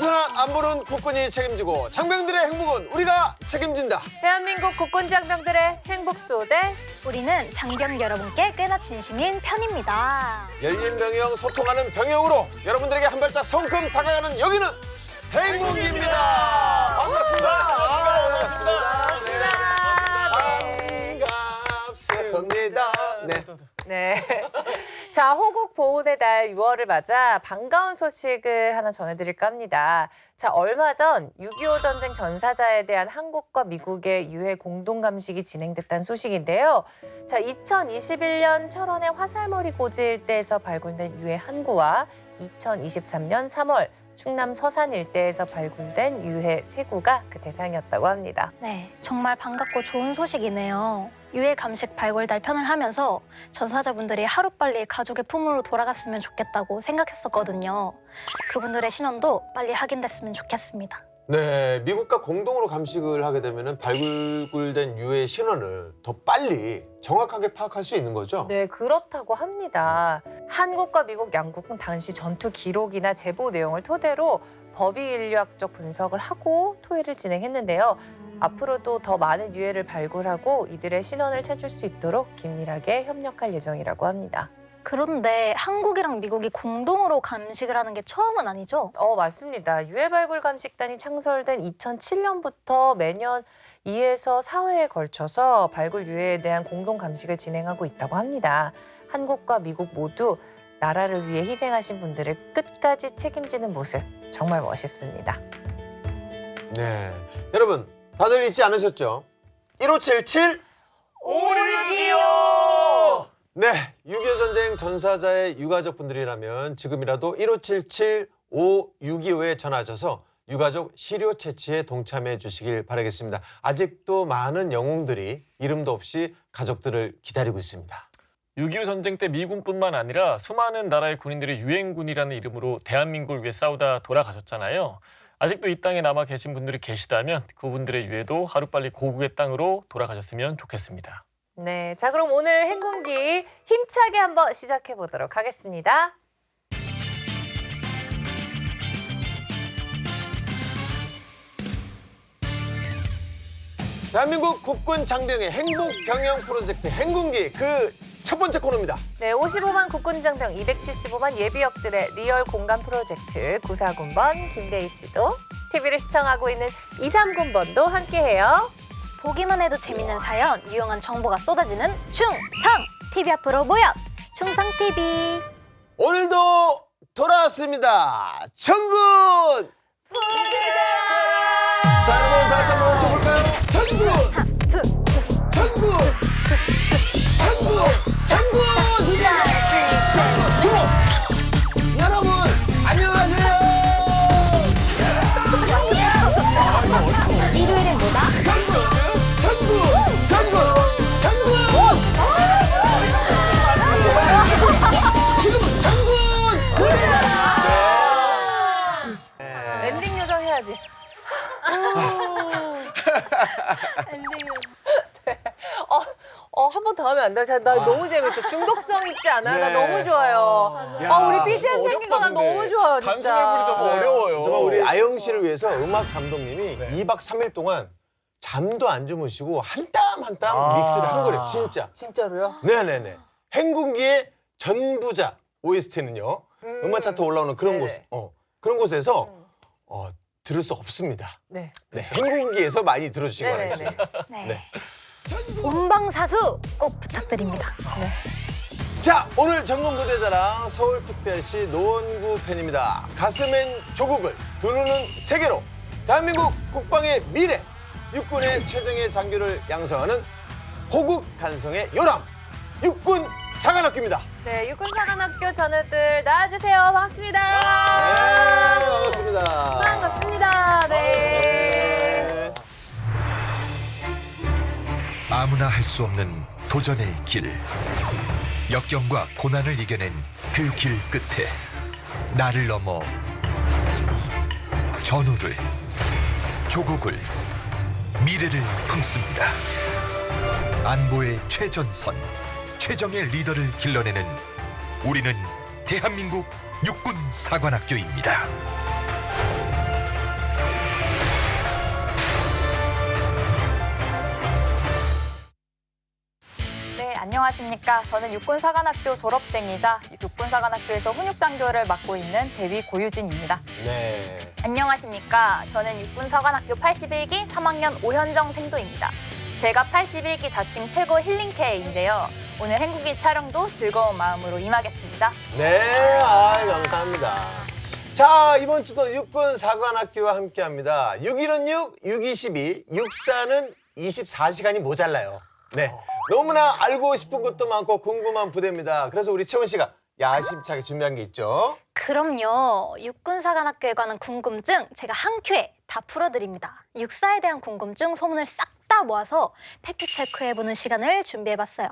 벗어난 안보는 국군이 책임지고 장병들의 행복은 우리가 책임진다. 대한민국 국군 장병들의 행복 소대. 우리는 장병 여러분께 꽤나 진심인 편입니다. 열린 병영 소통하는 병영으로 여러분들에게 한 발짝 성큼 다가가는 여기는 행복입니다. 반갑습니다. 반갑습니다. 네. 네. 자, 호국 보훈의 달 6월을 맞아 반가운 소식을 하나 전해드릴까 합니다. 자, 얼마 전 6.25 전쟁 전사자에 대한 한국과 미국의 유해 공동 감식이 진행됐다는 소식인데요. 자, 2021년 철원의 화살머리 고지 일대에서 발굴된 유해 한 구와 2023년 3월 충남 서산 일대에서 발굴된 유해 3구가 그 대상이었다고 합니다. 네, 정말 반갑고 좋은 소식이네요. 유해 감식 발굴달 편을 하면서 전사자분들이 하루빨리 가족의 품으로 돌아갔으면 좋겠다고 생각했었거든요. 그분들의 신원도 빨리 확인됐으면 좋겠습니다. 네, 미국과 공동으로 감식을 하게 되면 발굴된 유해 신원을 더 빨리 정확하게 파악할 수 있는 거죠? 네, 그렇다고 합니다. 한국과 미국 양국은 당시 전투 기록이나 제보 내용을 토대로 법의 인류학적 분석을 하고 토의를 진행했는데요. 앞으로도 더 많은 유해를 발굴하고 이들의 신원을 찾을 수 있도록 긴밀하게 협력할 예정이라고 합니다. 그런데 한국이랑 미국이 공동으로 감식을 하는 게 처음은 아니죠? 맞습니다. 유해 발굴 감식단이 창설된 2007년부터 매년 2에서 4회에 걸쳐서 발굴 유해에 대한 공동 감식을 진행하고 있다고 합니다. 한국과 미국 모두 나라를 위해 희생하신 분들을 끝까지 책임지는 모습 정말 멋있습니다. 네, 여러분 다들 잊지 않으셨죠? 1577 566! 네, 6.25 전쟁 전사자의 유가족분들이라면 지금이라도 1577 562에 전화하셔서 유가족 시료 채취에 동참해 주시길 바라겠습니다. 아직도 많은 영웅들이 이름도 없이 가족들을 기다리고 있습니다. 6.25 전쟁 때 미군뿐만 아니라 수많은 나라의 군인들이 유엔군이라는 이름으로 대한민국을 위해 싸우다 돌아가셨잖아요. 아직도 이 땅에 남아 계신 분들이 계시다면 그분들의 유해도 하루빨리 고국의 땅으로 돌아가셨으면 좋겠습니다. 네, 자 그럼 오늘 행군기 힘차게 한번 시작해 보도록 하겠습니다. 대한민국 국군 장병의 행복 병영 프로젝트 행군기 그 첫 번째 코너입니다. 네, 55만 국군 장병, 275만 예비역들의 리얼 공감 프로젝트 94군번 김대희 씨도 TV를 시청하고 있는 23군번도 함께해요. 보기만 해도 재밌는 사연, 유용한 정보가 쏟아지는 충성! TV 앞으로 모여! 충성TV! 오늘도 돌아왔습니다. 정군! 자, 여러분 다시 한번 쳐볼까요? 정군! 정군! 정군! 정군! 여러분 안녕하세요. 일요일엔 뭐다? 정군! 정군! 정군! 정군! 지금 정군! 엔딩 요정 해야지. 한 번 더 하면 안 돼? 나 너무 재밌어. 중독성 있지 않아? 나 네. 너무 좋아요. 우리 BGM 생긴 거 나 너무 좋아요, 진짜. 단순해 보이다 보니 어려워요. 정말 우리 아영 씨를 위해서 음악 감독님이 네. 2박 3일 동안 잠도 안 주무시고 한 땀 한 땀 아. 믹스를 한 거래요. 진짜. 진짜로요? 네네네. 행군기의 전부자 OST는요. 음악 차트 올라오는 그런 네네. 그런 곳에서 들을 수 없습니다. 네. 네, 행군기에서 많이 들어주시기 네네네. 바랍니다. 네. 네. 본방사수 꼭 부탁드립니다. 자, 오늘 전국무대자랑 서울특별시 노원구 팬입니다. 가슴엔 조국을, 두 눈은 세계로 대한민국 국방의 미래, 육군의 최정예 장교를 양성하는 호국 간성의 요람, 육군 사관학교입니다. 네, 육군사관학교 전우들 나와주세요. 반갑습니다. 네, 반갑습니다. 반갑습니다. 네. 아무나 할 수 없는 도전의 길. 역경과 고난을 이겨낸 그 길 끝에 나를 넘어 전우를, 조국을, 미래를 품습니다. 안보의 최전선, 최정의 리더를 길러내는 우리는 대한민국 육군 사관학교입니다. 안녕하십니까. 저는 육군사관학교 졸업생이자 육군사관학교에서 훈육장교를 맡고 있는 대위 고유진입니다. 네. 안녕하십니까. 저는 육군사관학교 81기 3학년 오현정 생도입니다. 제가 81기 자칭 최고 힐링케인데요. 오늘 행국이 촬영도 즐거운 마음으로 임하겠습니다. 네, 감사합니다. 자, 이번 주도 육군사관학교와 함께합니다. 6일은 6, 622, 육사는 24시간이 모자라요. 네, 너무나 알고 싶은 것도 많고 궁금한 부대입니다. 그래서 우리 채원 씨가 야심차게 준비한 게 있죠. 그럼요. 육군사관학교에 관한 궁금증 제가 한 큐에 다 풀어드립니다. 육사에 대한 궁금증 소문을 싹 다 모아서 팩트 체크해보는 시간을 준비해봤어요.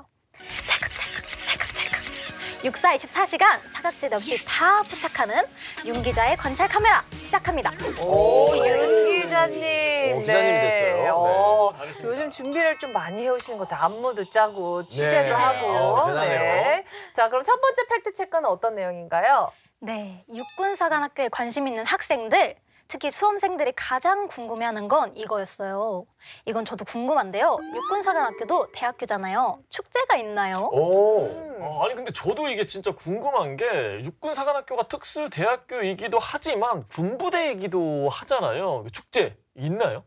찰칵찰칵. 육사 24시간 사각지대 없이 다 포착하는 윤 기자의 관찰 카메라 시작합니다. 오, 윤 기자님. 기자님이 됐어요. 네. 요즘 준비를 좀 많이 해오시는 것 같아요. 안무도 짜고 취재도 네. 하고. 대단해요. 자, 그럼 첫 번째 팩트 체크는 어떤 내용인가요? 네, 육군사관학교에 관심 있는 학생들, 특히 수험생들이 가장 궁금해하는 건 이거였어요. 이건 저도 궁금한데요. 육군사관학교도 대학교잖아요. 축제가 있나요? 오. 아니 근데 저도 이게 진짜 궁금한 게 육군사관학교가 특수 대학교이기도 하지만 군부대이기도 하잖아요. 축제 있나요?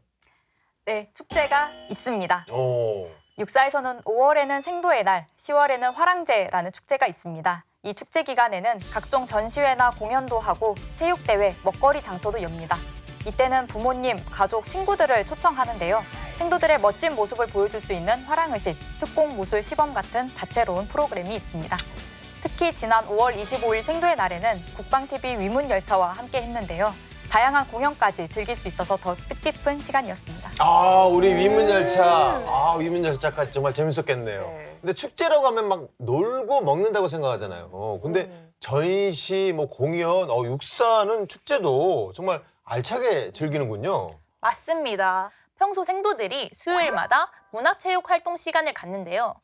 네, 축제가 있습니다. 오. 육사에서는 5월에는 생도의 날, 10월에는 화랑제라는 축제가 있습니다. 이 축제 기간에는 각종 전시회나 공연도 하고 체육대회, 먹거리 장터도 엽니다. 이때는 부모님, 가족, 친구들을 초청하는데요. 생도들의 멋진 모습을 보여줄 수 있는 화랑의식, 특공무술 시범 같은 다채로운 프로그램이 있습니다. 특히 지난 5월 25일 생도의 날에는 국방TV 위문열차와 함께 했는데요. 다양한 공연까지 즐길 수 있어서 더 뜻깊은 시간이었습니다. 아, 우리 위문열차. 위문열차까지 정말 재밌었겠네요. 네. 근데 축제라고 하면 막 놀고 먹는다고 생각하잖아요. 근데 전시, 뭐 공연, 육사는 축제도 정말 알차게 즐기는군요. 맞습니다. 평소 생도들이 수요일마다 문화체육 활동 시간을 갖는데요.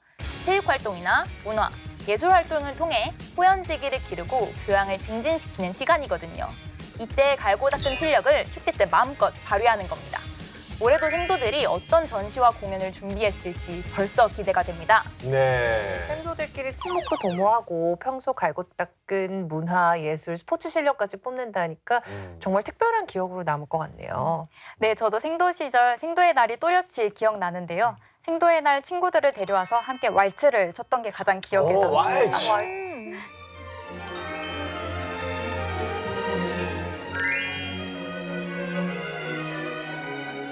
체육 활동이나 문화, 예술 활동을 통해 호연지기를 기르고 교양을 증진시키는 시간이거든요. 이때 갈고 닦은 실력을 축제 때 마음껏 발휘하는 겁니다. 올해도 생도들이 어떤 전시와 공연을 준비했을지 벌써 기대가 됩니다. 네. 생도들끼리 친목도 도모하고 평소 갈고 닦은 문화, 예술, 스포츠 실력까지 뽐낸다니까 정말 특별한 기억으로 남을 것 같네요. 네, 저도 생도 시절 생도의 날이 또렷이 기억나는데요. 생도의 날 친구들을 데려와서 함께 왈츠를 췄던 게 가장 기억에 오, 남습니다. 왈츠.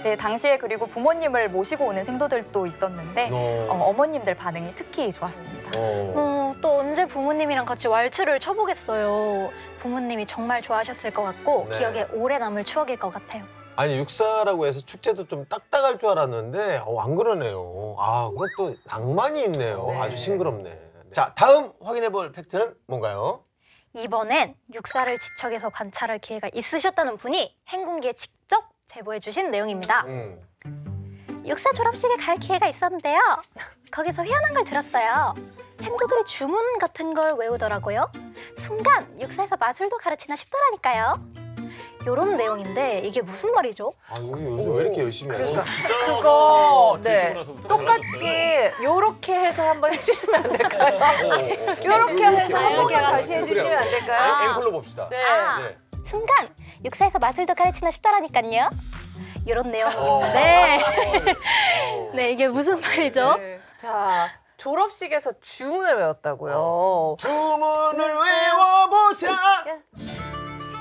네, 당시에 그리고 부모님을 모시고 오는 생도들도 있었는데 어머님들 반응이 특히 좋았습니다. 또 언제 부모님이랑 같이 왈츠를 쳐보겠어요. 부모님이 정말 좋아하셨을 것 같고 네. 기억에 오래 남을 추억일 것 같아요. 아니, 육사라고 해서 축제도 좀 딱딱할 줄 알았는데 안 그러네요. 그것도 낭만이 있네요. 네. 아주 싱그럽네. 자, 다음 확인해볼 팩트는 뭔가요? 이번엔 육사를 지척에서 관찰할 기회가 있으셨다는 분이 행군기에 직접 제보해 주신 내용입니다. 육사 졸업식에 갈 기회가 있었는데요. 거기서 희한한 걸 들었어요. 생도들이 주문 같은 걸 외우더라고요. 순간 육사에서 마술도 가르치나 싶더라니까요. 요런 내용인데 이게 무슨 말이죠? 여기 요즘 왜 이렇게 열심히 하지? 그러니까 기자가 그거 네 대충 나서부터 똑같이 요렇게 해서 한번 해주시면 안 될까요? 요렇게 해서 한 번만 다시 해주시면 안 될까요? 앵콜로 봅시다. 네. 네. 순간 육사에서 마술도 가르치나 싶더라니까요. 요런 내용인데 네 이게 무슨 말이죠? 네. 자, 졸업식에서 주문을 외웠다고요. 주문을 외워보자.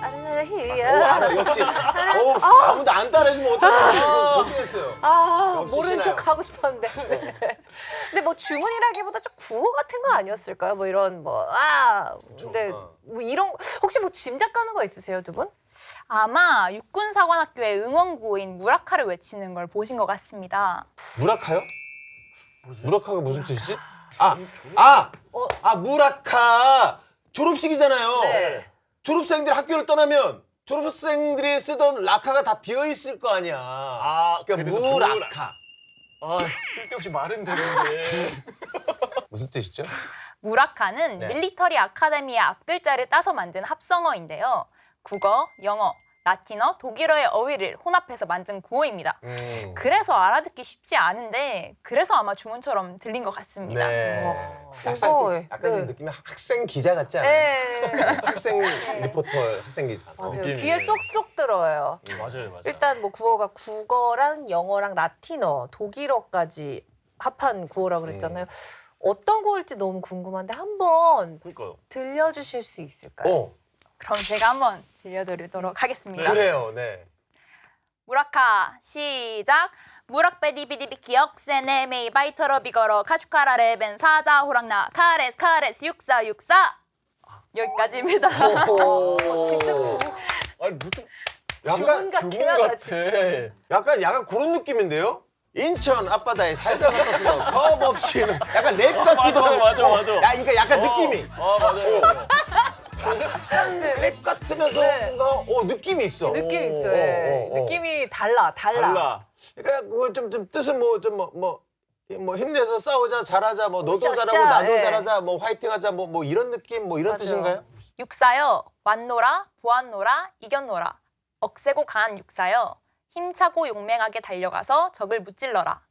알아, 역시. 아무도 안 따라해주면 어떡하지? 걱정했어요. 역시 모르는 신하요. 척 하고 싶었는데. 네. 근데 뭐 주문이라기보다 좀 구호 같은 거 아니었을까요? 뭐 이런 근데 뭐 이런 혹시 뭐 짐작 가는 거 있으세요, 두 분? 아마 육군사관학교의 응원구호인 무라카를 외치는 걸 보신 것 같습니다. 무라카요? 무라카가 무슨 뜻이지? 무라카. 졸업식이잖아요. 네. 졸업생들이 학교를 떠나면 졸업생들이 쓰던 라카가 다 비어있을 거 아니야. 그러니까 그래서 무라카. 쓸데없이 말은 되는데. 무슨 뜻이죠? 무라카는 네. 밀리터리 아카데미의 앞글자를 따서 만든 합성어인데요. 국어, 영어, 라틴어, 독일어의 어휘를 혼합해서 만든 구호입니다. 그래서 알아듣기 쉽지 않은데 그래서 아마 주문처럼 들린 것 같습니다. 네. 국어에. 약간 좀 느낌이 학생 기자 같지 않아요? 네. 학생 리포터, 학생 기자. 맞아요. 느낌이. 귀에 쏙쏙 들어요. 맞아요. 일단 뭐 구어가 국어랑 영어랑 라틴어, 독일어까지 합한 구어라고 그랬잖아요. 어떤 구어일지 너무 궁금한데 한번 그러니까요. 들려주실 수 있을까요? 그럼 제가 한번 들려드리도록 하겠습니다. 그래요. 네. 무라카 시작. 무락베디비디비 기억세네 메이 바이터러 비거러 카슈카라 레벤 사자 호랑나 카레스 육사 여기까지입니다. 진짜 아니 무슨 약간 같긴 하다, 약간 그런 느낌인데요? 인천 앞바다에 살다 같았으면 겁 없이는 약간 랩 같기도 하고. 맞아. 그러니까 약간 느낌이. 맞아요. 랩 같으면서 뭔가 느낌이 있어. 느낌 있어요. 예. 느낌이 달라. 달라. 그러니까 그거 좀 뜻은 뭐 힘내서 싸우자, 잘하자, 뭐 너도 으쌰으쌰, 잘하고 나도 예. 잘하자, 뭐 화이팅하자, 뭐 이런 느낌, 뭐 이런 맞아요. 뜻인가요? 육사여 왔노라 보았노라 이겼노라 억세고 강한 육사여 힘차고 용맹하게 달려가서 적을 무찔러라.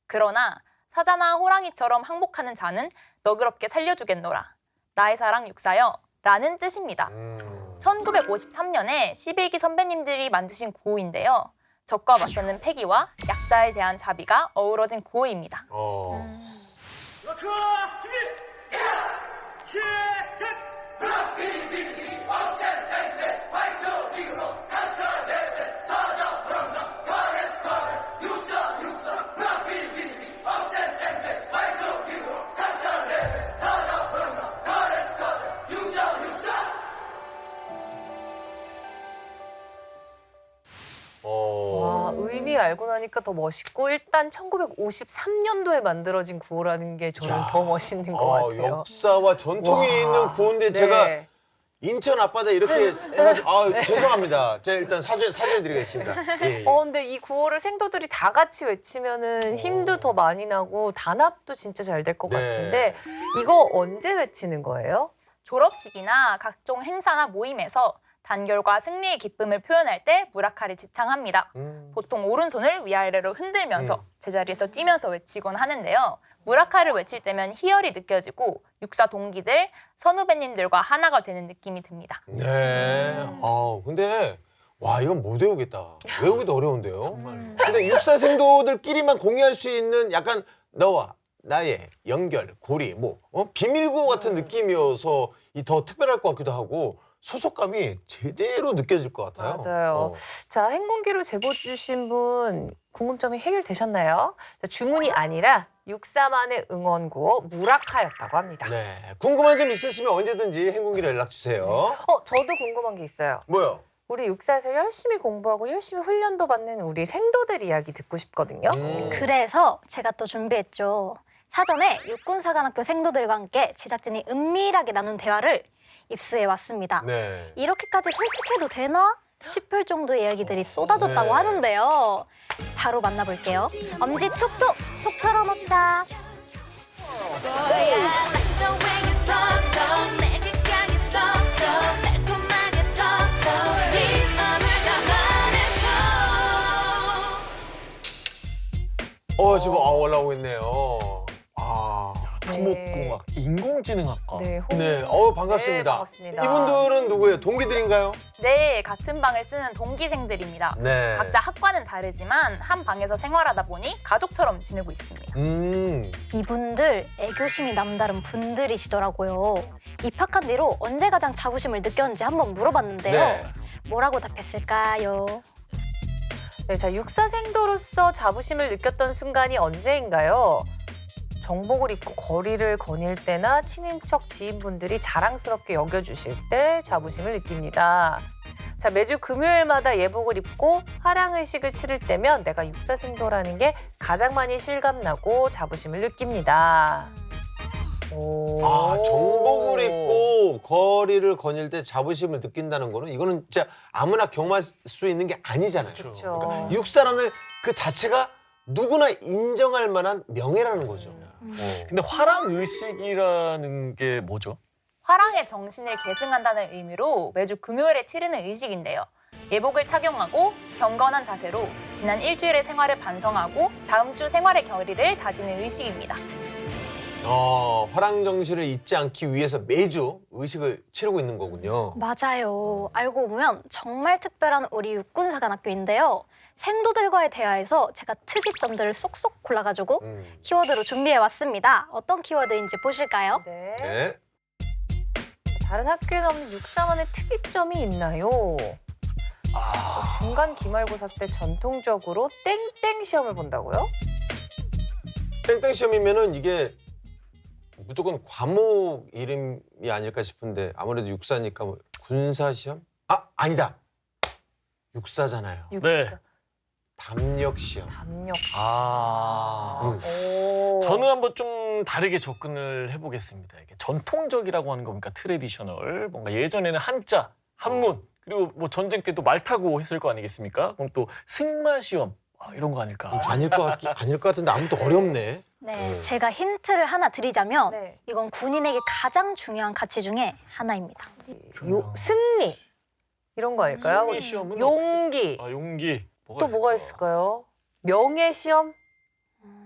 그러나 사자나 호랑이처럼 항복하는 자는 너그럽게 살려주겠노라. 나의 사랑 육사여 라는 뜻입니다. 1953년에 11기 선배님들이 만드신 구호인데요. 적과 맞서는 패기와 약자에 대한 자비가 어우러진 구호입니다. 와, 의미 알고 나니까 더 멋있고 일단 1953년도에 만들어진 구호라는 게 저는 야. 더 멋있는 것 같아요. 역사와 전통이 와. 있는 구호인데 네. 제가 인천 앞바다 이렇게 해가지고 죄송합니다. 제가 일단 사죄드리겠습니다. 예. 근데 이 구호를 생도들이 다 같이 외치면은 힘도 더 많이 나고 단합도 진짜 잘 될 것 네. 같은데 이거 언제 외치는 거예요? 졸업식이나 각종 행사나 모임에서 단결과 승리의 기쁨을 표현할 때 무라카를 제창합니다. 보통 오른손을 위아래로 흔들면서 제자리에서 뛰면서 외치곤 하는데요. 무라카를 외칠 때면 희열이 느껴지고 육사 동기들, 선후배님들과 하나가 되는 느낌이 듭니다. 네. 근데 와 이건 못 외우겠다. 외우기도 어려운데요. 정말. 근데 육사생도들끼리만 공유할 수 있는 약간 너와 나의 연결, 고리, 비밀구호 같은 느낌이어서 더 특별할 것 같기도 하고 소속감이 제대로 느껴질 것 같아요. 맞아요. 자, 행군기로 제보 주신 분 궁금점이 해결되셨나요? 자, 주문이 아니라 육사만의 응원구호 무라카였다고 합니다. 네. 궁금한 점 있으시면 언제든지 행군기로 연락 주세요. 저도 궁금한 게 있어요. 뭐요? 우리 육사에서 열심히 공부하고 열심히 훈련도 받는 우리 생도들 이야기 듣고 싶거든요. 그래서 제가 또 준비했죠. 사전에 육군사관학교 생도들과 함께 제작진이 은밀하게 나눈 대화를 입수해 왔습니다. 네. 이렇게까지 솔직해도 되나 싶을 정도의 이야기들이 쏟아졌다고 네. 하는데요. 바로 만나볼게요. 엄지 툭툭 툭 털어놓자. 지금 올라오고 있네요. 토목공학, 인공지능학과. 네, 네, 반갑습니다. 네, 반갑습니다. 이분들은 누구예요? 동기들인가요? 네, 같은 방을 쓰는 동기생들입니다. 네. 각자 학과는 다르지만 한 방에서 생활하다 보니 가족처럼 지내고 있습니다. 이분들 애교심이 남다른 분들이시더라고요. 입학한 뒤로 언제 가장 자부심을 느꼈는지 한번 물어봤는데요. 네. 뭐라고 답했을까요? 네, 자, 육사생도로서 자부심을 느꼈던 순간이 언제인가요? 정복을 입고 거리를 거닐 때나 친인척 지인분들이 자랑스럽게 여겨주실 때 자부심을 느낍니다. 자, 매주 금요일마다 예복을 입고 화랑의식을 치를 때면 내가 육사생도라는 게 가장 많이 실감나고 자부심을 느낍니다. 오. 정복을 입고 거리를 거닐 때 자부심을 느낀다는 거는 이거는 진짜 아무나 경험할 수 있는 게 아니잖아요. 그렇죠. 그러니까 육사라는 그 자체가 누구나 인정할 만한 명예라는 거죠. 근데 화랑의식이라는 게 뭐죠? 화랑의 정신을 계승한다는 의미로 매주 금요일에 치르는 의식인데요. 예복을 착용하고 경건한 자세로 지난 일주일의 생활을 반성하고 다음 주 생활의 결의를 다지는 의식입니다. 화랑정시를 잊지 않기 위해서 매주 의식을 치르고 있는 거군요. 맞아요. 알고 보면 정말 특별한 우리 육군사관학교인데요. 생도들과의 대화에서 제가 특이점들을 쏙쏙 골라가지고 키워드로 준비해왔습니다. 어떤 키워드인지 보실까요? 네. 네. 다른 학교에는 없는 육사만의 특이점이 있나요? 중간 기말고사 때 전통적으로 땡땡 시험을 본다고요? 땡땡 시험이면은 이게 무조건 과목 이름이 아닐까 싶은데 아무래도 육사니까 뭐 군사 시험? 아니다. 육사잖아요. 네. 담력 시험. 담력. 음. 오. 저는 한번 좀 다르게 접근을 해보겠습니다. 이게 전통적이라고 하는 겁니까? 트레디셔널. 뭔가 예전에는 한자, 한문, 그리고 뭐 전쟁 때도 말 타고 했을 거 아니겠습니까? 그럼 또 승마 시험 이런 거 아닐까? 아닐 것 같은데 아무튼 어렵네. 네, 제가 힌트를 하나 드리자면 네. 이건 군인에게 가장 중요한 가치 중에 하나입니다. 승리 이런 거 아닐까요? 승리 시험은 용기. 용기. 또 뭐가 있을까요? 명예 시험?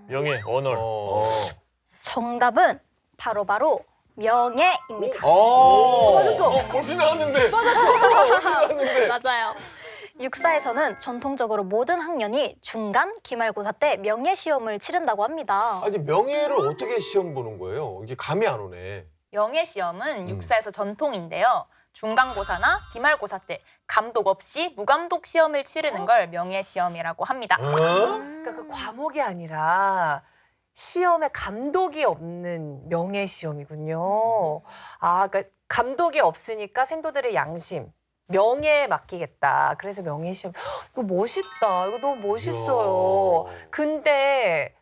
명예, 언어. 정답은 바로 명예입니다. 어디 나왔는데? 나왔는데? 맞아요. 육사에서는 전통적으로 모든 학년이 중간 기말고사 때 명예 시험을 치른다고 합니다. 아니 명예를 어떻게 시험 보는 거예요? 이게 감이 안 오네. 명예 시험은 육사에서 전통인데요. 중간고사나 기말고사 때 감독 없이 무감독 시험을 치르는 걸 명예 시험이라고 합니다. 그러니까 그 과목이 아니라 시험에 감독이 없는 명예 시험이군요. 그러니까 감독이 없으니까 생도들의 양심, 명예에 맡기겠다. 그래서 명예 시험. 이거 멋있다. 이거 너무 멋있어요. 근데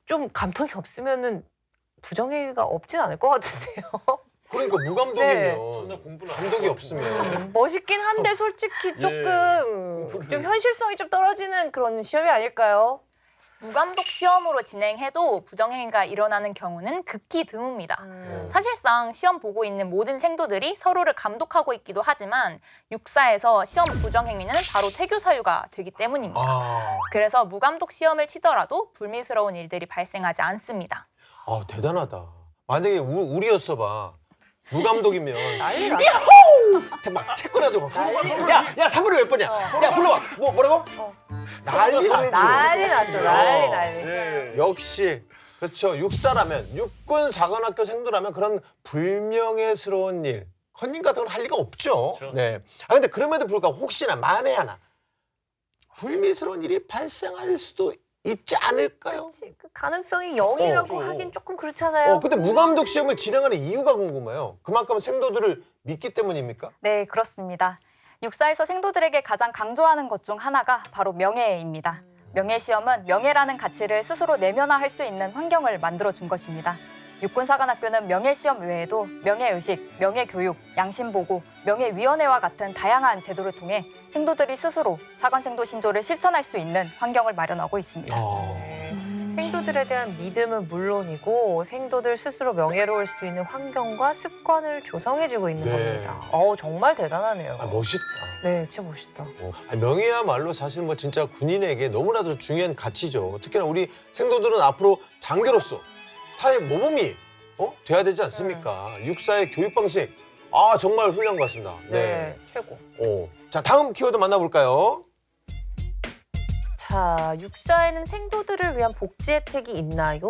좀 감독이 없으면은 부정행위가 없진 않을 것 같은데요. 그러니까 네. 무감독이면 공부를 감독이 없으면 멋있긴 한데 솔직히 조금 공부를. 좀 현실성이 좀 떨어지는 그런 시험이 아닐까요? 무감독 시험으로 진행해도 부정행위가 일어나는 경우는 극히 드뭅니다. 사실상 시험 보고 있는 모든 생도들이 서로를 감독하고 있기도 하지만 육사에서 시험 부정행위는 바로 퇴교 사유가 되기 때문입니다. 그래서 무감독 시험을 치더라도 불미스러운 일들이 발생하지 않습니다. 대단하다. 만약에 우리였어 봐. 무감독이면 난리 나죠. 막 채권하자고. 야 3분의 몇 번이야? 야 불러봐. 뭐라고? 난리 났죠. 난리 났죠. 난리. 네. 역시 그렇죠. 육사라면 육군사관학교 생도라면 그런 불명예스러운 일, 컨닝 같은 걸 할 리가 없죠. 그렇죠. 네. 근데 그럼에도 불구하고 혹시나 만에 하나 불미스러운 일이 발생할 수도 있지 않을까요? 그치, 그 가능성이 0이라고 좀. 하긴 조금 그렇잖아요. 근데 무감독 시험을 진행하는 이유가 궁금해요. 그만큼 생도들을 믿기 때문입니까? 네, 그렇습니다. 육사에서 생도들에게 가장 강조하는 것 중 하나가 바로 명예입니다. 명예 시험은 명예라는 가치를 스스로 내면화할 수 있는 환경을 만들어준 것입니다. 육군사관학교는 명예 시험 외에도 명예의식, 명예교육, 양심보고, 명예위원회와 같은 다양한 제도를 통해 생도들이 스스로 사관생도 신조를 실천할 수 있는 환경을 마련하고 있습니다. 생도들에 대한 믿음은 물론이고 생도들 스스로 명예로울 수 있는 환경과 습관을 조성해주고 있는 네. 겁니다. 정말 대단하네요. 멋있다. 네, 진짜 멋있다. 명예야말로 사실 뭐 진짜 군인에게 너무나도 중요한 가치죠. 특히나 우리 생도들은 앞으로 장교로서 사회 모범이 돼야 되지 않습니까? 육사의 교육 방식 정말 훌륭한 것 같습니다. 네, 최고. 자 다음 키워드 만나볼까요? 자, 육사에는 생도들을 위한 복지 혜택이 있나요?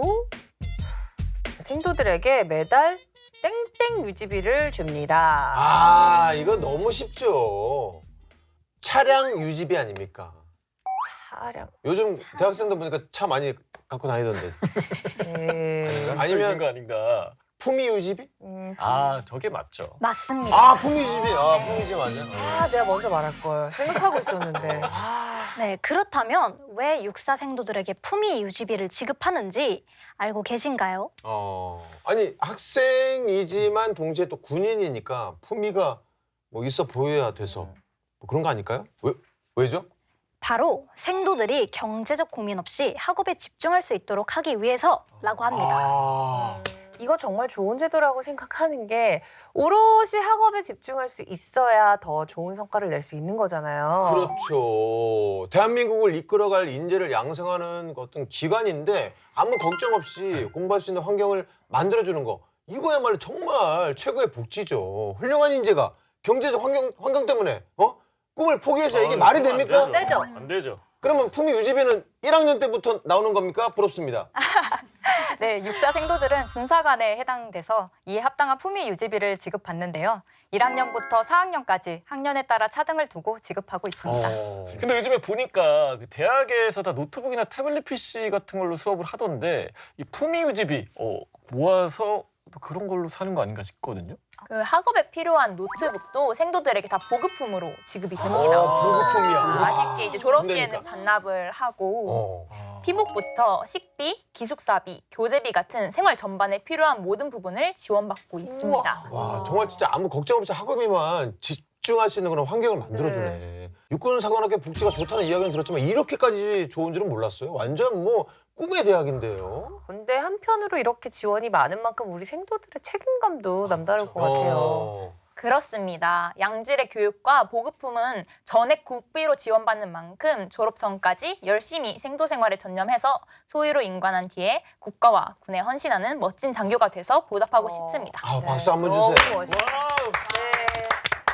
생도들에게 매달 땡땡 유지비를 줍니다. 이거 너무 쉽죠. 차량 유지비 아닙니까? 차량. 요즘 대학생들 보니까 차 많이 갖고 다니던데. 네. 아니면 있는 거 아닌가? 품위 유지비? 저게 맞죠. 맞습니다. 품위 유지비. 품위 유지비 맞아. 내가 먼저 말할 걸 생각하고 있었는데. 네, 그렇다면 왜 육사 생도들에게 품위 유지비를 지급하는지 알고 계신가요? 아니 학생이지만 동시에 또 군인이니까 품위가 뭐 있어 보여야 돼서 뭐 그런 거 아닐까요? 왜죠? 바로 생도들이 경제적 고민 없이 학업에 집중할 수 있도록 하기 위해서라고 합니다. 이거 정말 좋은 제도라고 생각하는 게 오롯이 학업에 집중할 수 있어야 더 좋은 성과를 낼 수 있는 거잖아요. 그렇죠. 대한민국을 이끌어갈 인재를 양성하는 어떤 기관인데 아무 걱정 없이 공부할 수 있는 환경을 만들어주는 거 이거야말로 정말 최고의 복지죠. 훌륭한 인재가 경제적 환경 때문에 꿈을 포기해서 이게 말이 됩니까? 안 되죠. 안 되죠. 그러면 품위 유지비는 1학년 때부터 나오는 겁니까? 부럽습니다. 네, 육사 생도들은 준사관에 해당돼서 이에 합당한 품위 유지비를 지급받는데요. 1학년부터 4학년까지 학년에 따라 차등을 두고 지급하고 있습니다. 근데 요즘에 보니까 그 대학에서 다 노트북이나 태블릿 PC 같은 걸로 수업을 하던데 이 품위 유지비 모아서 또 그런 걸로 사는 거 아닌가 싶거든요. 그 학업에 필요한 노트북도 생도들에게 다 보급품으로 지급이 됩니다. 보급품이야. 아쉽게 이제 졸업 시에는 그러니까. 반납을 하고 어. 피복부터 식비, 기숙사비, 교재비 같은 생활 전반에 필요한 모든 부분을 지원받고 있습니다. 와, 정말 진짜 아무 걱정 없이 학업에만 집중할 수 있는 그런 환경을 만들어주네. 육군사관학교 복지가 좋다는 이야기는 들었지만 이렇게까지 좋은 줄은 몰랐어요. 완전 뭐 꿈의 대학인데요. 근데 한편으로 이렇게 지원이 많은 만큼 우리 생도들의 책임감도 남다를 것 같아요. 그렇습니다. 양질의 교육과 보급품은 전액 국비로 지원받는 만큼 졸업 전까지 열심히 생도 생활에 전념해서 소위로 인관한 뒤에 국가와 군에 헌신하는 멋진 장교가 돼서 보답하고 싶습니다. 아, 박수 한번 너무 주세요. 멋있다. 네.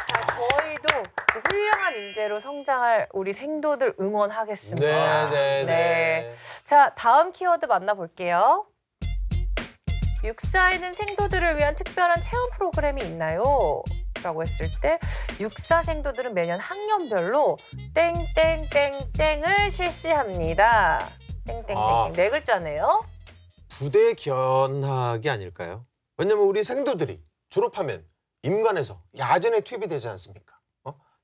자, 저희도 그 훌륭한 인재로 성장할 우리 생도들 응원하겠습니다. 네. 자, 다음 키워드 만나볼게요. 육사에는 생도들을 위한 특별한 체험 프로그램이 있나요? 라고 했을 때 육사 생도들은 매년 학년별로 땡땡땡땡을 실시합니다. 땡땡땡땡 네 글자네요. 부대 견학이 아닐까요? 왜냐면 우리 생도들이 졸업하면 임관에서 야전에 투입이 되지 않습니까?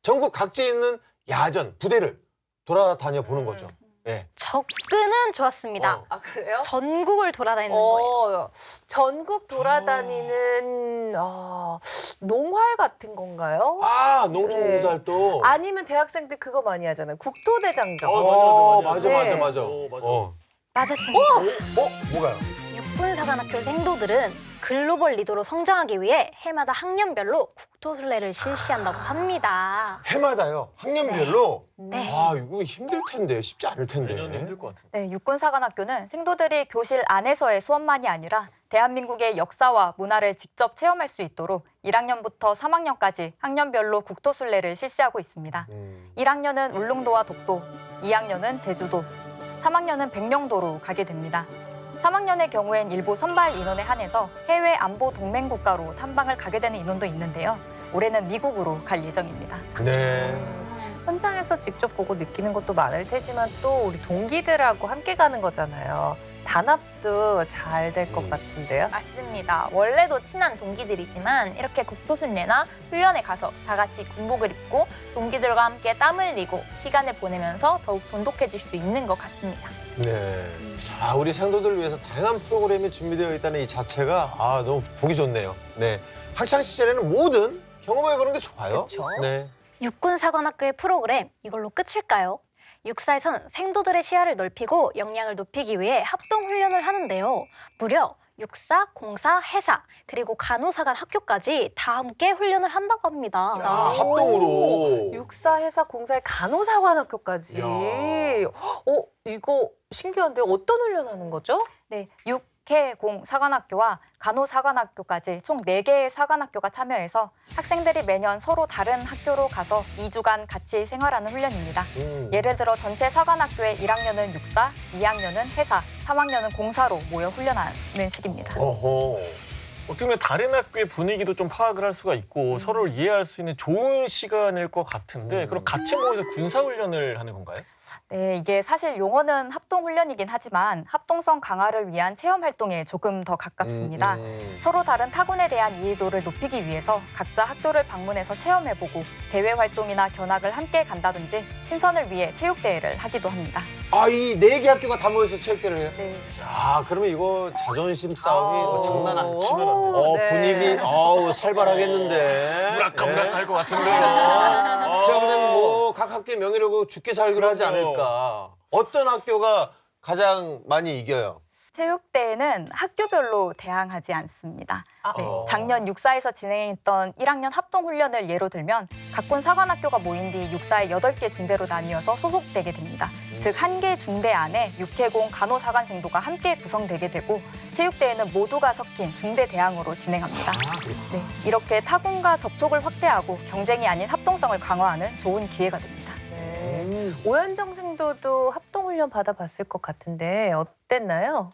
전국 각지에 있는 야전, 부대를 돌아다녀 보는 거죠. 예. 접근은 좋았습니다. 아 그래요? 전국을 돌아다니는 거예요. 전국 돌아다니는 농활 같은 건가요? 아, 농촌봉사활동. 아니면 대학생들 그거 많이 하잖아요. 국토대장정. 맞아. 맞아. 맞았습니다. 뭐가요? 육군사관학교 생도들은 글로벌 리더로 성장하기 위해 해마다 학년별로 국토순례를 실시한다고 합니다. 해마다요? 학년별로? 네. 아, 이거 힘들 텐데. 쉽지 않을 텐데. 매년 힘들 것 같은데. 네, 육군사관학교는 생도들이 교실 안에서의 수업만이 아니라 대한민국의 역사와 문화를 직접 체험할 수 있도록 1학년부터 3학년까지 학년별로 국토순례를 실시하고 있습니다. 1학년은 울릉도와 독도, 2학년은 제주도, 3학년은 백령도로 가게 됩니다. 3학년의 경우엔 일부 선발 인원에 한해서 해외 안보 동맹 국가로 탐방을 가게 되는 인원도 있는데요. 올해는 미국으로 갈 예정입니다. 네. 현장에서 직접 보고 느끼는 것도 많을 테지만 또 우리 동기들하고 함께 가는 거잖아요. 단합도 잘 될 것 같은데요. 맞습니다. 원래도 친한 동기들이지만 이렇게 국토순례나 훈련에 가서 다 같이 군복을 입고 동기들과 함께 땀을 흘리고 시간을 보내면서 더욱 돈독해질 수 있는 것 같습니다. 네. 자, 우리 생도들을 위해서 다양한 프로그램이 준비되어 있다는 이 자체가 너무 보기 좋네요. 네. 학창 시절에는 뭐든 경험해보는 게 좋아요. 그쵸? 네. 육군사관학교의 프로그램 이걸로 끝일까요? 육사에선 생도들의 시야를 넓히고 역량을 높이기 위해 합동훈련을 하는데요. 무려 육사, 공사, 해사, 그리고 간호사관 학교까지 다 함께 훈련을 한다고 합니다. 합동으로. 육사, 해사, 공사의 간호사관학교까지. 이거 신기한데 어떤 훈련하는 거죠? 네, 육해공 사관학교와 간호사관학교까지 총 4개의 사관학교가 참여해서 학생들이 매년 서로 다른 학교로 가서 2주간 같이 생활하는 훈련입니다. 예를 들어 전체 사관학교의 1학년은 육사, 2학년은 해사, 3학년은 공사로 모여 훈련하는 식입니다. 어허. 어떻게 보면 다른 학교의 분위기도 좀 파악을 할 수가 있고 서로를 이해할 수 있는 좋은 시간일 것 같은데 그럼 같이 모여서 군사훈련을 하는 건가요? 네, 이게 사실 용어는 합동훈련이긴 하지만 합동성 강화를 위한 체험 활동에 조금 더 가깝습니다. 서로 다른 타군에 대한 이해도를 높이기 위해서 각자 학교를 방문해서 체험해보고 대외 활동이나 견학을 함께 간다든지 신선을 위해 체육대회를 하기도 합니다. 이 4개 학교가 다 모여서 체육대회를 해요? 네. 자, 그러면 이거 자존심 싸움이 장난 아니지. 치면 안 돼요. 네. 분위기 살벌하겠는데. 무락무락할 것 같은데요. 제가 보면 각 학교의 명예를 걸고 죽기 살기로 하지 그럼요. 않을까. 어떤 학교가 가장 많이 이겨요? 체육대회는 학교별로 대항하지 않습니다. 네, 어. 작년 육사에서 진행했던 1학년 합동훈련을 예로 들면 각군 사관학교가 모인 뒤 육사의 8개 중대로 나뉘어서 소속되게 됩니다. 즉, 한 개 중대 안에 육해공 간호사관생도가 함께 구성되게 되고 체육대회는 모두가 섞인 중대 대항으로 진행합니다. 네, 이렇게 타군과 접촉을 확대하고 경쟁이 아닌 합동성을 강화하는 좋은 기회가 됩니다. 네. 오현정 생도도 합동훈련 받아봤을 것 같은데 어땠나요?